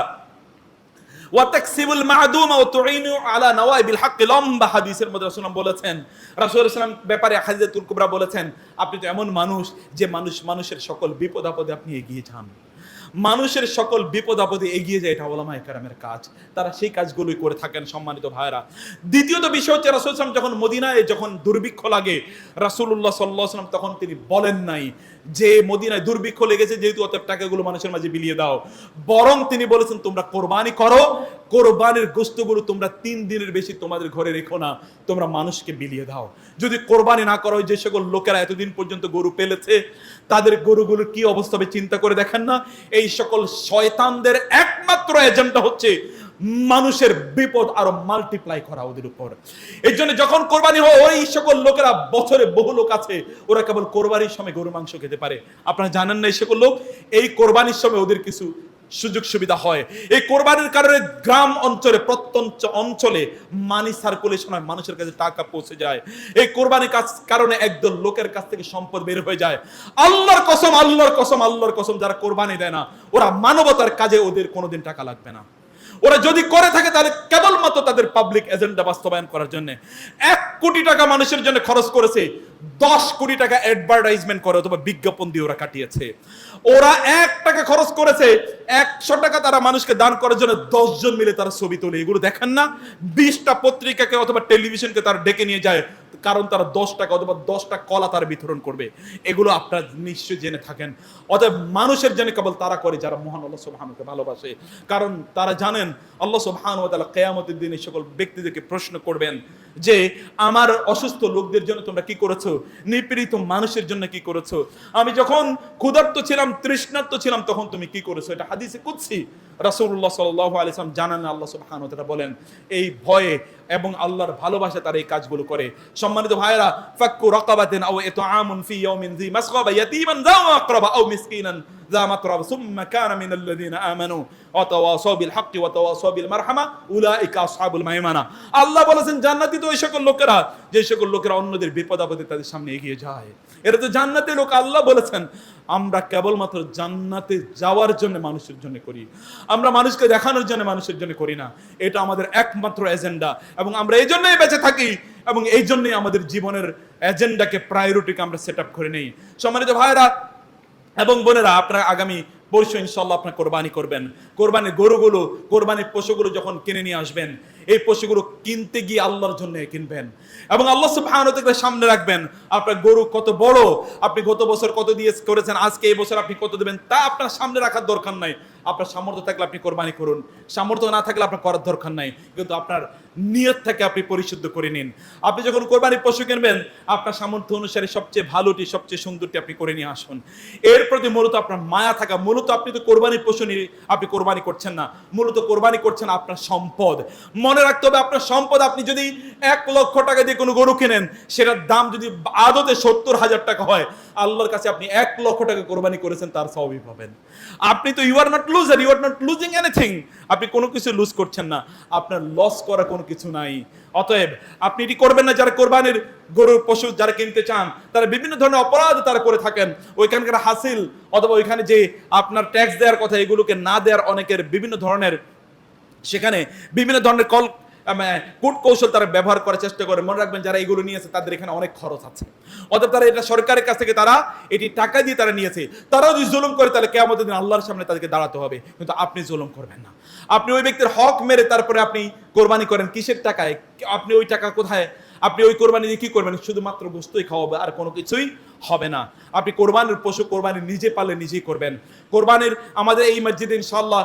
ওয়া তাকসিবুল মা'দুমা ওয়া তুঈনু আলা নওয়াইবিল হক। লম্বা হাদিসের মধ্যে রাসূলুল্লাহ বলেছেন, রাসূলুল্লাহ সাল্লাল্লাহু আলাইহি ওয়াসাল্লাম ব্যাপারে খাদিজাতুল কুবরা বলেছেন, আপনি তো এমন মানুষ যে মানুষের সকল বিপদ আপদে আপনি এগিয়ে যান। মানুষের সকল বিপদ আপদে এগিয়ে যায়, এটা উলামায়ে কেরামের কাজ। তারা সেই কাজগুলোই করে থাকেন সম্মানিত ভাইরা। দ্বিতীয়ত বিষয় হচ্ছে রাসূল সাল্লাল্লাহু আলাইহি ওয়াসাল্লাম যখন মদিনায় যখন দুর্ভিক্ষ লাগে, রাসূলুল্লাহ সাল্লাল্লাহু আলাইহি ওয়াসাল্লাম তখন তিনি বলেন নাই যে মদিনায় দুর্ভিক্ষ লেগেছে যেহেতু অতএব টাকাগুলো মানুষের মাঝে বিলিয়ে দাও, বরং তিনি বলেছেন তোমরা কোরবানি করো, কোরবানির গোশতগুলো তোমরা 3 দিনের বেশি তোমাদের ঘরে রেখো না, তোমরা মানুষকে বিলিয়ে দাও। যদি কোরবানি না করো, যে সকল লোকেরা এতদিন পর্যন্ত গরু পেলেছে তাদের গরুগুলোর কি অবস্থা হবে চিন্তা করে দেখেন না। এই সকল শয়তানদের একমাত্র এজেন্ডা হচ্ছে মানুষের বিপদ আরো মাল্টিপ্লাই করা ওদের উপর। এই জন্য যখন কোরবানি হয়, ওই সকল লোকেরা, বছরে বহু লোক আছে ওরা কেবল কোরবানির সময় গরু মাংস খেতে পারে। আপনারা জানেন না এই সকল লোক এই কোরবানির সময় ওদের কিছু সুযোগ সুবিধা হয়। এই কোরবানির কারণে গ্রাম অঞ্চলে, প্রত্যন্ত অঞ্চলে মানি সার্কুলেশন হয়, মানুষের কাছে টাকা পৌঁছে যায়। এই কোরবানির কারণে একদল লোকের কাছ থেকে সম্পদ বের হয়ে যায়। আল্লাহর কসম, আল্লাহর কসম, আল্লাহর কসম, যারা কোরবানি দেয় না ওরা মানবতার কাজে ওদের কোনোদিন টাকা লাগবে না। ওরা যদি করে থাকে তাহলে কেবলমাত্র তাদের পাবলিক এজেন্ডা বাস্তবায়ন করার জন্য। 1 কোটি টাকা মানুষের জন্য খরচ করেছে, 10 কোটি টাকা অ্যাডভার্টাইজমেন্ট করে অথবা বিজ্ঞাপন দিয়ে ওরা কাটিয়েছে। ওরা 1 টাকা খরচ করেছে, 100 টাকা তারা মানুষকে দান করার জন্য 10 জন মিলে তারা ছবি তোলে। এগুলো দেখেন না? 20টা পত্রিকাকে অথবা টেলিভিশনকে তারা ডেকে নিয়ে যায়, কারণ তারা 10 টাকা অথবা 10টা কলা তারা বিতরণ করবে। এগুলো আপনারা নিশ্চয়ই জেনে থাকেন। অতএব মানুষের জন্য কেবল তারা করে যারা মহান আল্লাহ সুবহানাহু ওয়া তাআলাকে ভালোবাসে, কারণ তারা জানেন আল্লাহ সুবহানাহু ওয়া তাআলা কিয়ামতের দিনে সকল ব্যক্তিদেরকে প্রশ্ন করবেন যে আমার অসুস্থ লোকদের জন্য তোমরা কি করেছো, নিপীড়িত মানুষের জন্য কি করেছো, আমি যখন ক্ষুধার্ত ছিলাম, তৃষ্ণার্ত ছিলাম, তখন তুমি কি করেছো। এটা হাদিসে কুদসি। রাসূলুল্লাহ সাল্লাল্লাহু আলাইহি ওয়াসাল্লাম জানান, আল্লাহ সুবহানাহু ওয়া তাআলা বলেন এই ভয়ে এবং আল্লাহর ভালোবাসা তারা এই কাজগুলো করে। সম্মানিত ভাইরা, ফাক্কু রাকাবাতিন আও ইতআমুন ফি ইয়াউমিন যী মাসগাবা ইয়াতীমান যা মাকরাবা আও মিসকিনান যা মাতরাবা সুম্মা কানা মিনাল্লাযিনা আমানু ওয়া তাওয়াসাউ বিল হাক্কি ওয়া তাওয়াসাউ বিল মারহামা উলাইকা আসহাবুল মাইমানা। আল্লাহ বলেছেন জান্নাতি তো ওই সকল লোকেরা যে সকল লোকেরা অন্যদের বিপদ আপদে তাদের সামনে এগিয়ে যায়, এরা তো জান্নাতি লোক। আল্লাহ বলেছেন আমরা কেবলমাত্র জান্নাতে যাওয়ার জন্য মানুষের জন্য করি, আমরা মানুষকে দেখানোর জন্য মানুষের জন্য করি না। এটা আমাদের একমাত্র এজেন্ডা এবং আমরা এই জন্যই বেঁচে থাকি এবং এই জন্যই আমাদের জীবনের এজেন্ডাকে প্রায়োরিটিকে আমরা সেট আপ করে নেই। সম্মানিত ভাইরা এবং বোনেরা, আপনারা আগামী পরশু ইনশাআল্লাহ আপনারা কোরবানি করবেন। কোরবানির গরুগুলো, কোরবানির পশুগুলো যখন কিনে নিয়ে আসবেন, এই পশুগুলো কিনতে গিয়ে আল্লাহর জন্য কিনবেন এবং আল্লাহ সুবহানাহু ওয়া তাআলা সামনে রাখবেন। আপনার গরু কত বড়, আপনি গত বছর কত দিয়ে করেছেন, আজকে এই বছর আপনি কত দেবেন, তা আপনার সামনে রাখার দরকার নাই। আপনার সামর্থ্য থাকলে আপনি কোরবানি করুন, সামর্থ্য না থাকলে আপনার করার দরকার নাই, কিন্তু আপনার নিয়ত থেকে আপনি পরিশুদ্ধ করে নিন। আপনি যখন কোরবানির পশু কিনবেন, আপনার সামর্থ্য অনুসারে সবচেয়ে ভালোটি, সবচেয়ে সুন্দরটি আপনি করে নিয়ে আসুন। এর প্রতি মূলত আপনার মায়া থাকা। মূলত আপনি তো কোরবানির পশু নিয়ে আপনি কোরবানি করছেন না, মূলত কোরবানি করছেন আপনার সম্পদ। মনে রাখতে হবে আপনার সম্পদ। আপনি যদি 1 লক্ষ টাকা দিয়ে কোনো গরু কেনেন, সেটার দাম যদি আদতে 70,000 টাকা হয়, আল্লাহর কাছে আপনি 1 লক্ষ টাকা কোরবানি করেছেন তার সওয়াব পাবেন। আপনি তো you are not loser, you are not losing anything. আপনি কোনো কিছু লুজ করছেন না, আপনার লস করা কোনো কিছু নাই। অতএব আপনি এটি করবেন না। যারা কোরবানির গরু পশু যারা কিনতে চান, তারা বিভিন্ন ধরনের অপরাধ তারা করে থাকেন। ওইখানকার হাসিল অথবা ওইখানে যে আপনার ট্যাক্স দেওয়ার কথা, এগুলোকে না দেওয়ার অনেকের বিভিন্ন ধরনের, সেখানে বিভিন্ন ধরনের কূট কৌশল তারা ব্যবহার করার চেষ্টা করে। মনে রাখবেন যারা এগুলো নিয়েছে তাদের এখানে অনেক খরচ আছে। অতএব তারা এটা সরকারের কাছ থেকে তারা এটি টাকা দিয়ে তারা নিয়েছে। তারাও যদি জুলুম করে তাহলে কিয়ামতের দিন আল্লাহর সামনে তাদেরকে দাঁড়াতে হবে। কিন্তু আপনি জুলুম করবেন না। আপনি ওই ব্যক্তির হক মেরে তারপরে আপনি কোরবানি করেন কিসের টাকায়? আপনি ওই টাকা কোথায়? আপনি ওই কোরবানি দিয়ে কি করবেন? শুধুমাত্র গোশতই খাওয়াবে, আর কোনো কিছুই হবে না। আপনি কোরবানির পশু কোরবানি নিজে পারলে নিজেই করবেন। কোরবানির আমাদের এই মসজিদে ইনশাআল্লাহ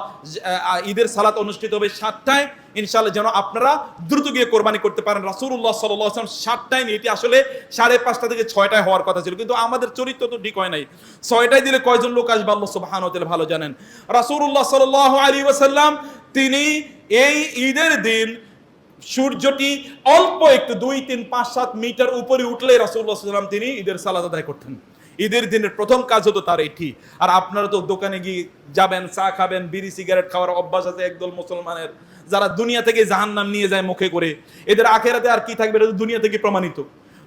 ঈদের সালাত অনুষ্ঠিত হবে 7টায়। ইনশাআল্লাহ যেন আপনারা দ্রুত গিয়ে কোরবানি করতে পারেন। রাসূলুল্লাহ সাল্লাল্লাহু আলাইহি ওয়াসাল্লাম 7টায় নিয়ে, এটি আসলে 5:30 থেকে 6টায় হওয়ার কথা ছিল, কিন্তু আমাদের চরিত্র তো ঠিক হয় নাই। 6টায় দিলে কয়জন লোক আসবে আল্লাহ সুবহানাহু ওয়া তাআলা ভালো জানেন। রাসূলুল্লাহ সাল্লাল্লাহু আলাইহি ওয়াসাল্লাম তিনি এই ঈদের দিন সূর্যটি অল্প একটু 2, 3, 5, 7 মিটার উপরে উঠলে রাসূলুল্লাহ সাল্লাল্লাহু আলাইহি ওয়াসাল্লাম তিনি ঈদের সালাত আদায় করতেন। ঈদের দিনের প্রথম কাজ হতো তার এটি। আর আপনারা তো দোকানে গিয়ে যাবেন, চা খাবেন, বিড়ি সিগারেট খাওয়ার অভ্যাস আছে একদল মুসলমানের, যারা দুনিয়া থেকে জাহান্নাম নিয়ে যায় মুখে করে। এদের আখেরাতে আর কি থাকবে? এটা তো দুনিয়া থেকে প্রমাণিত,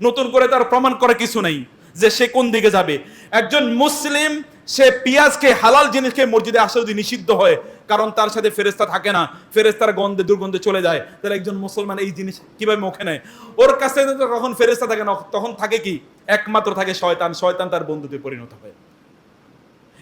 নতুন করে তার প্রমাণ করার কিছু নাই যে সে কোন দিকে যাবে। একজন মুসলিম সে পেঁয়াজকে, হালাল জিনিসকে মসজিদে আসা যদি নিষিদ্ধ হয়, কারণ তার সাথে ফেরেশতা থাকে না, ফেরেশতার গন্ধে দুর্গন্ধে চলে যায়, তাহলে একজন মুসলমান এই জিনিস কিভাবে মুখে নেয়? ওর কাছে তখন ফেরেশতা থাকে না, তখন থাকে কি? একমাত্র থাকে শয়তান। শয়তান তার বন্ধুতে পরিণত হয়।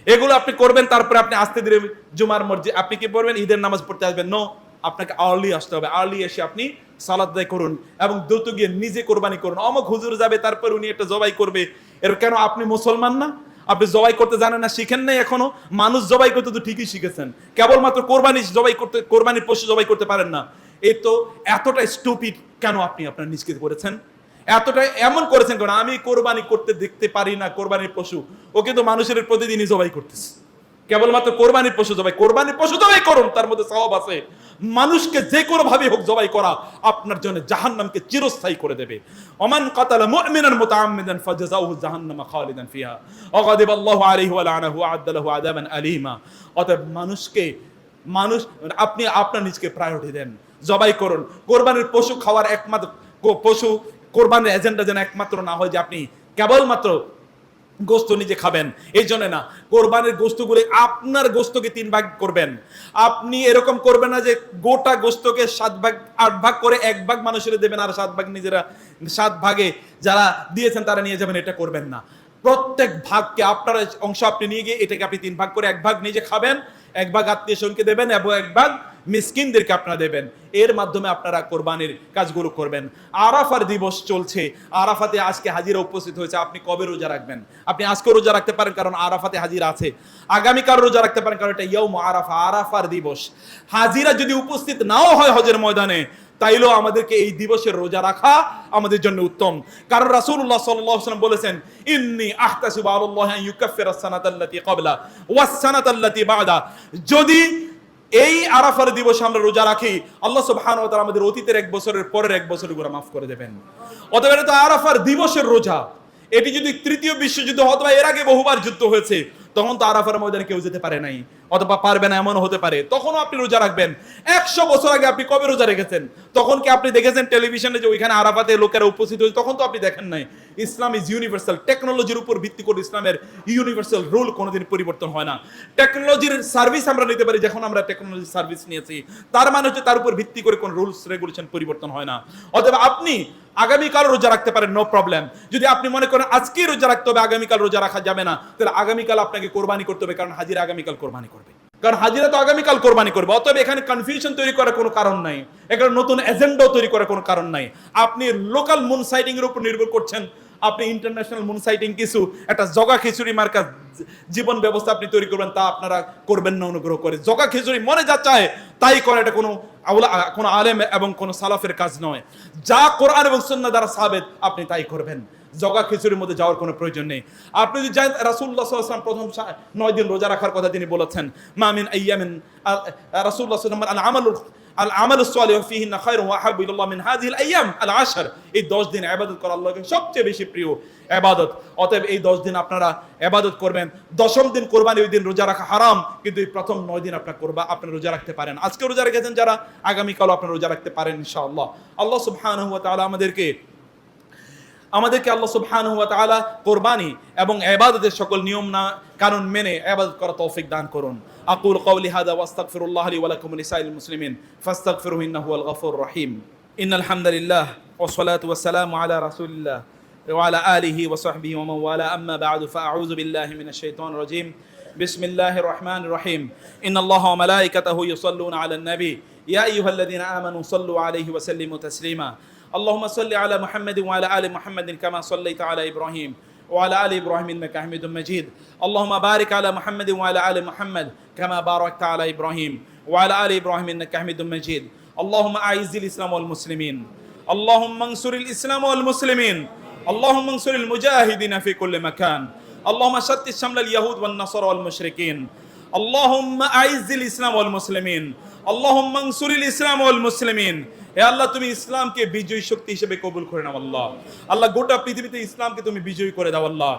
এগুলো আপনি করবেন, তারপরে আপনি আস্তে ধীরে জুমার মসজিদ আপনি কি পড়বেন? ঈদের নামাজ পড়তে আসবেন? নো, আপনাকে আর্লি আসতে হবে। আর্লি এসে আপনি সালাত আদায় করুন এবং দ্রুত গিয়ে নিজে কোরবানি করুন। অমুক হুজুর যাবে, তারপর উনি একটা জবাই করবে। এর কেন? আপনি মুসলমান না? আপনি জবাই করতে জানেন না, শিখেন নাই এখনো? মানুষ জবাই করতে তো ঠিকই শিখেছেন, কেবলমাত্র কোরবানি জবাই করতে, কোরবানির পশু জবাই করতে পারেন না। এই তো এতটা স্টুপিড কেন আপনি আপনার নিজকে করেছেন? এতটা এমন করেছেন কেন? আমি কোরবানি করতে দেখতে পারি না কোরবানির পশু, ও কিন্তু মানুষের প্রতিদিনই জবাই করতেছে। কেবলমাত্র কোরবানির পশু জবাই, কোরবানির পশু জবাই করুন, তার মধ্যে সওয়াব আছে। মানুষকে যে কোনো ভাবে হোক জবাই করা আপনার জন্য জাহান্নামকে চিরস্থায়ী করে দেবে। ওমান কাতালা মুমিনান মুতাআম্মিদান ফাজাযাউহু জাহান্নামা খালিদান ফিহা ওয়া গাদিবা আল্লাহু আলাইহি ওয়া লা'নাহু ওয়া আ'আদ্দা লাহু আযাবান আলীমা। অতএব আপনি আপনার নিজকে প্রায়োরিটি দেন, জবাই করুন। কোরবানির পশু খাওয়ার একমাত্র পশু কোরবানির এজেন্ডা যেন একমাত্র না হয় যে আপনি কেবলমাত্র গোস্ত নিজে খাবেন। এই জন্য না, কোরবানির গোস্তগুলো আপনার গোস্তকে 3 ভাগ করবেন। আপনি এরকম করবেন না যে গোটা গোস্তকে 7 ভাগ 8 ভাগ করে 1 ভাগ মানুষের দেবেন আর 7 ভাগ নিজেরা, 7 ভাগে যারা দিয়েছেন তারা নিয়ে যাবেন। এটা করবেন না। প্রত্যেক ভাগকে আপনার অংশ আপনি নিয়ে গিয়ে এটাকে আপনি 3 ভাগ করে 1 ভাগ নিজে খাবেন, 1 ভাগ আত্মীয় স্বজনকে দেবেন এবং 1 ভাগ মিসকিনদেরকে আপনারা দেবেন। এর মাধ্যমে আপনারা কোরবানির কাজগুলো করবেন। আরাফার দিবস চলছে, আরাফাতে আজকে হাজিরা উপস্থিত হয়েছে। আপনি কবে রোজা রাখবেন? আপনি আজকে রোজা রাখতে পারেন কারণ আরাফাতে হাজিরা আছে। আগামীকাল রোজা রাখতে পারেন কারণ এটা ইয়াউম আরাফা, আরাফার দিবস। হাজিরা যদি উপস্থিত নাও হয় হজের ময়দানে, তাইলেও আমাদেরকে এই দিবসের রোজা রাখা আমাদের জন্য উত্তম। কারণ রাসূলুল্লাহ সাল্লাল্লাহু আলাইহি ওয়াসাল্লাম বলেছেন, ইন্নী আহতাসিবু আলাল্লাহি আন ইউকাফফিরা আস-সানাতাল্লাতী ক্বাবলা ওয়াস-সানাতাল্লাতী বা'দা। যদি এই আরাফার দিবসে আমরা রোজা রাখি, আল্লাহ সুবহানাহু ওয়া তাআলা আমাদের অতীতের 1 বছরের পরের 1 বছরের গুনাহ মাফ করে দেবেন। অতএব এটা তো আরাফার দিবসের রোজা। এটি যদি তৃতীয় বিশ্বযুদ্ধ অথবা এর আগে বহুবার যুদ্ধ হয়েছে, তখন তো আরাফার ময়দানে কেউ যেতে পারে নাই। অথবা পারবে না এমনও হতে পারে, তখনও আপনি রোজা রাখবেন। 100 বছর আগে আপনি কবে রোজা রেখেছেন? তখন কি আপনি দেখেছেন টেলিভিশনে যে ওইখানে আরাফাতে লোকেরা উপস্থিত হয়েছে? তখন তো আপনি দেখেন নাই। ইসলাম ইজ ইউনিভার্সাল। টেকনোলজির উপর ভিত্তি করে ইসলামের ইউনিভার্সাল রুল কোনোদিন পরিবর্তন হয় না। টেকনোলজির সার্ভিস আমরা নিতে পারি, যখন আমরা টেকনোলজির সার্ভিস নিয়েছি তার মানে হচ্ছে তার উপর ভিত্তি করে কোন রুলস রেগুলেশন পরিবর্তন হয় না। অতএব আপনি আগামীকাল রোজা রাখতে পারেন, নো প্রবলেম। যদি আপনি মনে করেন আজকেই রোজা রাখতে হবে, আগামীকাল রোজা রাখা যাবে না, তাহলে আগামীকাল আপনাকে কোরবানি করতে হবে, কারণ হাজিরা আগামীকাল কোরবানি করবে, কারণ হাজিরা তো আগামীকাল কোরবানি করবে। অতএব এখানে কনফিউশন তৈরি করার কোনো কারণ নাই, এখানে নতুন এজেন্ডাও তৈরি করার কোনো কারণ নাই। আপনি লোকাল মুন সাইটিং এর উপর নির্ভর করছেন, আপনি ইন্টারন্যাশনাল মুন সাইটিং কিছু একটা জগা খিচুড়ি মার্কা জীবন ব্যবস্থা আপনি তৈরি করবেন, তা আপনারা করবেন না অনুগ্রহ করে। জগা খিচুড়ি মনে যা চায় তাই করে, এটা কোনো আলেম এবং কোনো সালাফের কাজ নয়। যা কোরআন এবং সুন্নাহ দ্বারা সাবিত আপনি তাই করবেন। জগা খিচুড়ির মধ্যে যাওয়ার কোনো প্রয়োজন নেই। আপনি যদি জানেন রাসূলুল্লাহ সাল্লাল্লাহু আলাইহি ওয়াসাল্লাম প্রথম 9 দিন রোজা রাখার কথা তিনি বলেছেন, মামিন আইয়ামিন রাসূলুল্লাহ সাল্লাল্লাহু আলাইহি ওয়াসাল্লাম আল আমালু সালিহু ফীহিন্না খায়রুন ওয়া আহাব্বু ইলাল্লাহ মিন হাযিহিল আইয়াম আল 10। এই 10 দিন ইবাদত করা আল্লাহকে সবচেয়ে বেশি প্রিয় ইবাদত। অতএব এই 10 দিন আপনারা ইবাদত করবেন। 10ম দিন কোরবানি, ওই দিন রোজা রাখা হারাম, কিন্তু এই প্রথম 9 দিন আপনারা রোজা রাখতে পারেন। আজকে রোজা রেখেছেন যারা, আগামীকালও আপনারা রোজা রাখতে পারেন ইনশাআল্লাহ। আল্লাহ সুবহানাহু ওয়া তাআলা আমাদেরকে আল্লাহ সুবহানাহু ওয়া তাআলা কোরবানি এবং ইবাদতের সকল নিয়ম না কানুন মেনে ইবাদত করার তৌফিক দান করুন। আকুল কওলি হাযা ওয়া আস্তাগফিরুল্লাহ লি ওয়া লাকুম লিসাইরিল মুসলিমিন ফাস্তাগফিরুহু ইন্নাহু হুয়াল গফুরুর রহিম। ইন্নাল হামদালিল্লাহ ওয়াস সালাতু ওয়াস সালামু আলা রাসূলিল্লাহ ওয়া আলা আলিহি ওয়া সাহবিহি ওয়া মান ওয়ালা, আম্মা বা'দু ফাআউযু বিল্লাহি মিনাশ শাইতানির রাজীম। বিসমিল্লাহির রহমানির রহিম। ইন্নাল্লাহা ওয়া মালাইকাতাহু ইউসাল্লুনা আলান নবী ইয়া আইয়ুহাল্লাযীনা আমানু সাল্লু আলাইহি ওয়া সাল্লিমু তাসলিমা। اللهم صل على محمد وعلى آل محمد كما صليت على إبراهيم وعلى آل إبراهيم إنك حميد مجيد. اللهم بارك على محمد وعلى آل محمد كما باركت على إبراهيم وعلى آل إبراهيم إنك حميد مجيد. اللهم أعز الإسلام والمسلمين، اللهم انصر الإسلام والمسلمين، اللهم انصر المجاهدين في كل مكان، اللهم شتت شمل اليهود والنصارى والمشركين، اللهم أعز الإسلام والمسلمين، اللهم انصر الإسلام والمسلمين. হে আল্লাহ, তুমি ইসলামকে বিজয়ী শক্তি হিসেবে কবুল করে নাও আল্লাহ। আল্লাহ, গোটা পৃথিবীতে ইসলামকে তুমি বিজয়ী করে দাও আল্লাহ।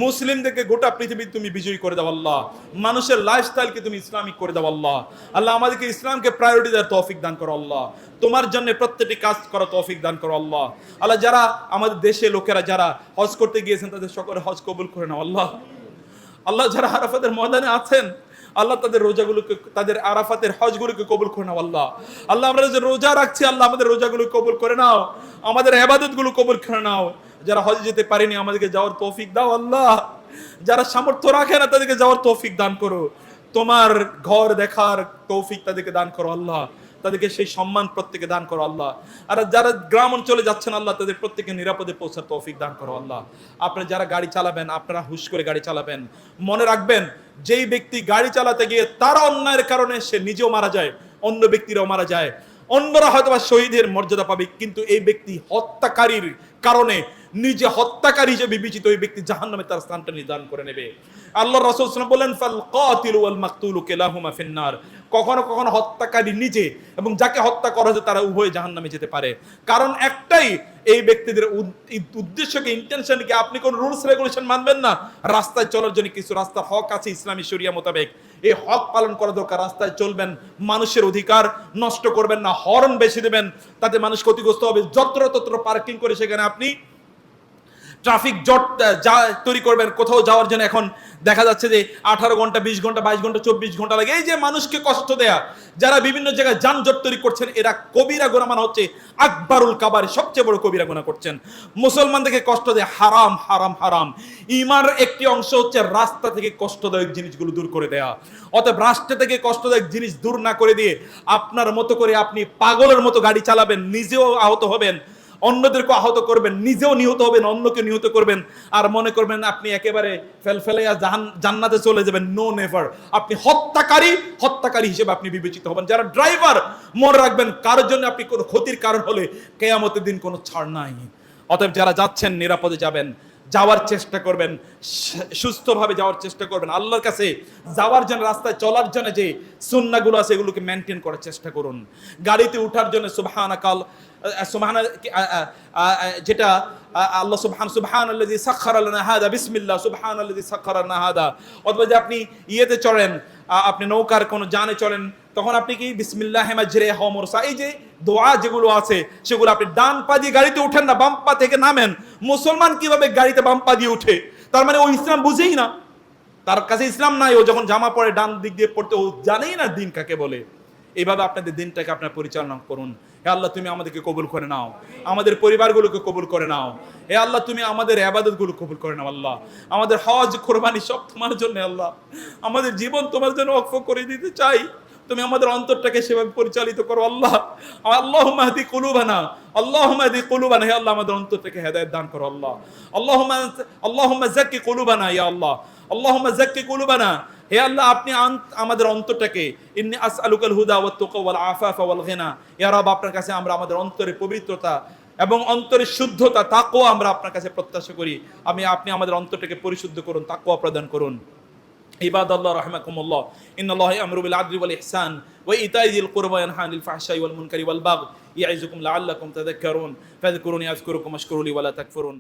মুসলিমদেরকে গোটা পৃথিবীতে তুমি বিজয়ী করে দাও আল্লাহ। মানুষের লাইফস্টাইলকে তুমি ইসলামিক করে দাও আল্লাহ। আল্লাহ, আমাদেরকে ইসলামকে প্রায়োরিটি দেওয়ার তৌফিক দান করো আল্লাহ। তোমার জন্য প্রত্যেকটি কাজ করার তৌফিক দান করো আল্লাহ। আল্লাহ, যারা আমাদের দেশে লোকেরা যারা হজ করতে গিয়েছেন তাদের সকলের হজ কবুল করে নাও আল্লাহ। আল্লাহ, যারা আরাফাতের ময়দানে আছেন আল্লাহ, তাদের রোজাগুলোকে, তাদের আরাফাতের হজগুলোকে কবুল করে নাও আল্লাহ। আল্লাহ, আমরা যে রোজা রাখছি আল্লাহ, আমাদের রোজাগুলো কবুল করে নাও, আমাদের ইবাদতগুলো কবুল করে নাও। যারা হজে যেতে পারেনি আমাদেরকে যাওয়ার তৌফিক দাও আল্লাহ। যারা সামর্থ্য রাখে না তাদেরকে যাওয়ার তৌফিক দান করো। তোমার ঘর দেখার তৌফিক তাদেরকে দান করো আল্লাহ। তাদেরকে সেই সম্মান প্রত্যেকে দান করো আল্লাহ। আর যারা গ্রাম অঞ্চলে যাচ্ছেন আল্লাহ, তাদের প্রত্যেকে নিরাপদে পৌঁছার তৌফিক দান করো আল্লাহ। আপনারা যারা গাড়ি চালাবেন আপনারা হুশ করে গাড়ি চালাবেন। মনে রাখবেন, যেই ব্যক্তি গাড়ি চালাতে গিয়ে তার অন্যায়ের কারণে সে নিজেও মারা যায়, অন্য ব্যক্তিরাও মারা যায়, অন্যরা হয়তো বা শহীদের মর্যাদা পাবে, কিন্তু এই ব্যক্তি হত্যাকারীর কারণে নিজে হত্যাকারী হিসেবে বিবেচিত, ওই ব্যক্তি জাহান্নামে তার স্থানটা নির্ধারণ করে নেবে। আল্লাহ রাসূল সাল্লাল্লাহু আলাইহি ওয়াসাল্লাম বলেন, ফাল কাতিলু ওয়াল মাকতুলু কিলাহুমা ফিন্নার। কখনো কখনো হত্যাকারী নিজে এবং যাকে হত্যা করা হয়েছে তারা উভয়ে জাহান্নামে যেতে পারে। কারণ একটাই, এই ব্যক্তিদের উদ্দেশ্যকে, ইন্টেনশনকে, আপনি কোন রুলস রেগুলেশন মানবেন না। রাস্তায় চলার জন্য কিছু রাস্তার হক আছে ইসলামী শরিয়া মোতাবেক, এই হক পালন করা দরকার। রাস্তায় চলবেন, মানুষের অধিকার নষ্ট করবেন না, হর্ন বেশি দেবেন, তাতে মানুষ ক্ষতিগ্রস্ত হবে। যত্রতত্র পার্কিং করে সেখানে আপনি ট্রাফিক জট তৈরি করবেন। কোথাও যাওয়ার জন্য এখন দেখা যাচ্ছে যে 18 ঘন্টা, 20 ঘন্টা, 22 ঘন্টা, 24 ঘন্টা লাগে। এই যে মানুষকে কষ্ট দেয়া, যারা বিভিন্ন জায়গায় যানজট তৈরি করছেন, এরা কবিরা গুনাহ, মানে হচ্ছে আকবারুল কাবারে, সবচেয়ে বড় কবিরা গুনাহ করছেন। মুসলমানদেরকে কষ্ট দেয়া হারাম, হারাম, হারাম। ঈমানের একটি অংশ হচ্ছে রাস্তা থেকে কষ্টদায়ক জিনিসগুলো দূর করে দেয়া। অতএব রাস্তা থেকে কষ্টদায়ক জিনিস দূর না করে দিয়ে আপনার মতো করে আপনি পাগলের মতো গাড়ি চালাবেন, নিজেও আহত হবেন, অন্যদেরকে আহত করবেন, নিজেও নিহত হবেন, অন্যকে নিহত করবেন, আর মনে করবেন আপনি একেবারে ফেলফেলাইয়া জান্নাতে চলে যাবেন। No, never. আপনি হত্যাকারী হিসেবে আপনি বিবেচিত হবেন। যারা ড্রাইভার, মনে রাখবেন, কারোর জন্য আপনি কোনো ক্ষতির কারণ হলে কিয়ামতের দিন কোনো ছাড় নাই। অতএব যারা যাচ্ছেন নিরাপদে যাবেন, যাওয়ার চেষ্টা করবেন, সুস্থভাবে যাওয়ার চেষ্টা করবেন। আল্লাহর কাছে যাওয়ার জন্য, রাস্তায় চলার জন্য যে সুন্নাহগুলো আছে এগুলোকে মেনটেন করার চেষ্টা করুন। গাড়িতে ওঠার জন্য যেটা আল্লাহ সুবহানাল্লাযী সাখখারা লানা হাযা, বিসমিল্লাহ সুবহানাল্লাযী সাখখারা লানা হাযা। অথবা যে আপনি ইয়েতে চড়েন, আপনি নৌকার কোনো জানে চলেন, তখন আপনি কি বিসমিল্লাহ মাজরিহা ওয়া মুরসাহা, এই যে দোয়া যেগুলো আছে সেগুলো আপনি ডান পা দিয়ে গাড়িতে উঠেন না, বাম পা থেকে নামেন। মুসলমান কিভাবে গাড়িতে বাম পা দিয়ে উঠে? তার মানে ও ইসলাম বুঝেই না, তার কাছে ইসলাম নাই। ও যখন জামা পরে ডান দিক দিয়ে পড়তে, ও জানেই না দিন কাকে বলে। এইভাবে আপনাদের দিনটাকে আপনার পরিচালনা করুন। হে আল্লাহ, তুমি আমাদেরকে কবুল করে নাও, আমাদের পরিবারগুলোকে কবুল করে নাও। হে আল্লাহ, তুমি আমাদের ইবাদতগুলো কবুল করে নাও। আল্লাহ, আমাদের হজ কোরবানি সব তোমার জন্য। আল্লাহ, আমাদের জীবন তোমার জন্য ওয়াকফ করে দিতে চাই। তুমি আমাদের অন্তরটাকে সেভাবে পরিচালিত করো। আল্লাহ, আল্লাহুম্মা হদি কুলুবানা, আল্লাহুম্মা হদি কুলুবানা। হে আল্লাহ, আমাদের অন্তরটাকে হেদায়েত দান করো। আল্লাহ, আল্লাহুম্মা যাক্কি কুলুবানা ইয়া আল্লাহ, আল্লাহুম্মা যাক্কি কুলুবানা। হে আল্লাহ, আপনি আমাদের অন্তরটাকে, ইন্নী আসআলুকাল হুদা ওয়াত তুকা ওয়াল আফাফা ওয়াল গিনা, ইয়া রাব, আপনার কাছে আমরা আমাদের অন্তরের পবিত্রতা এবং অন্তরের শুদ্ধতা, তাকওয়া আমরা আপনার কাছে প্রত্যাশা করি। আপনি আমাদের অন্তরটাকে পরিশুদ্ধ করুন, তাকওয়া প্রদান করুন। ইবাদাল্লাহ রাহমাকুমুল্লাহ, ইন্নাল্লাহা ইয়ামুরু বিল আদলি ওয়াল ইহসান ওয়া ইতাই যিল কুরবা ওয়া ইয়ানহা আনিল ফাহশাই ওয়াল মুনকারি ওয়াল বাগই ইয়াইযুকুম লাআল্লাকুম তাযাক্কারুন ফাযকুরুনি আযকুরুকুম ওয়াশকুরু লি ওয়া লা তাকফুরুন।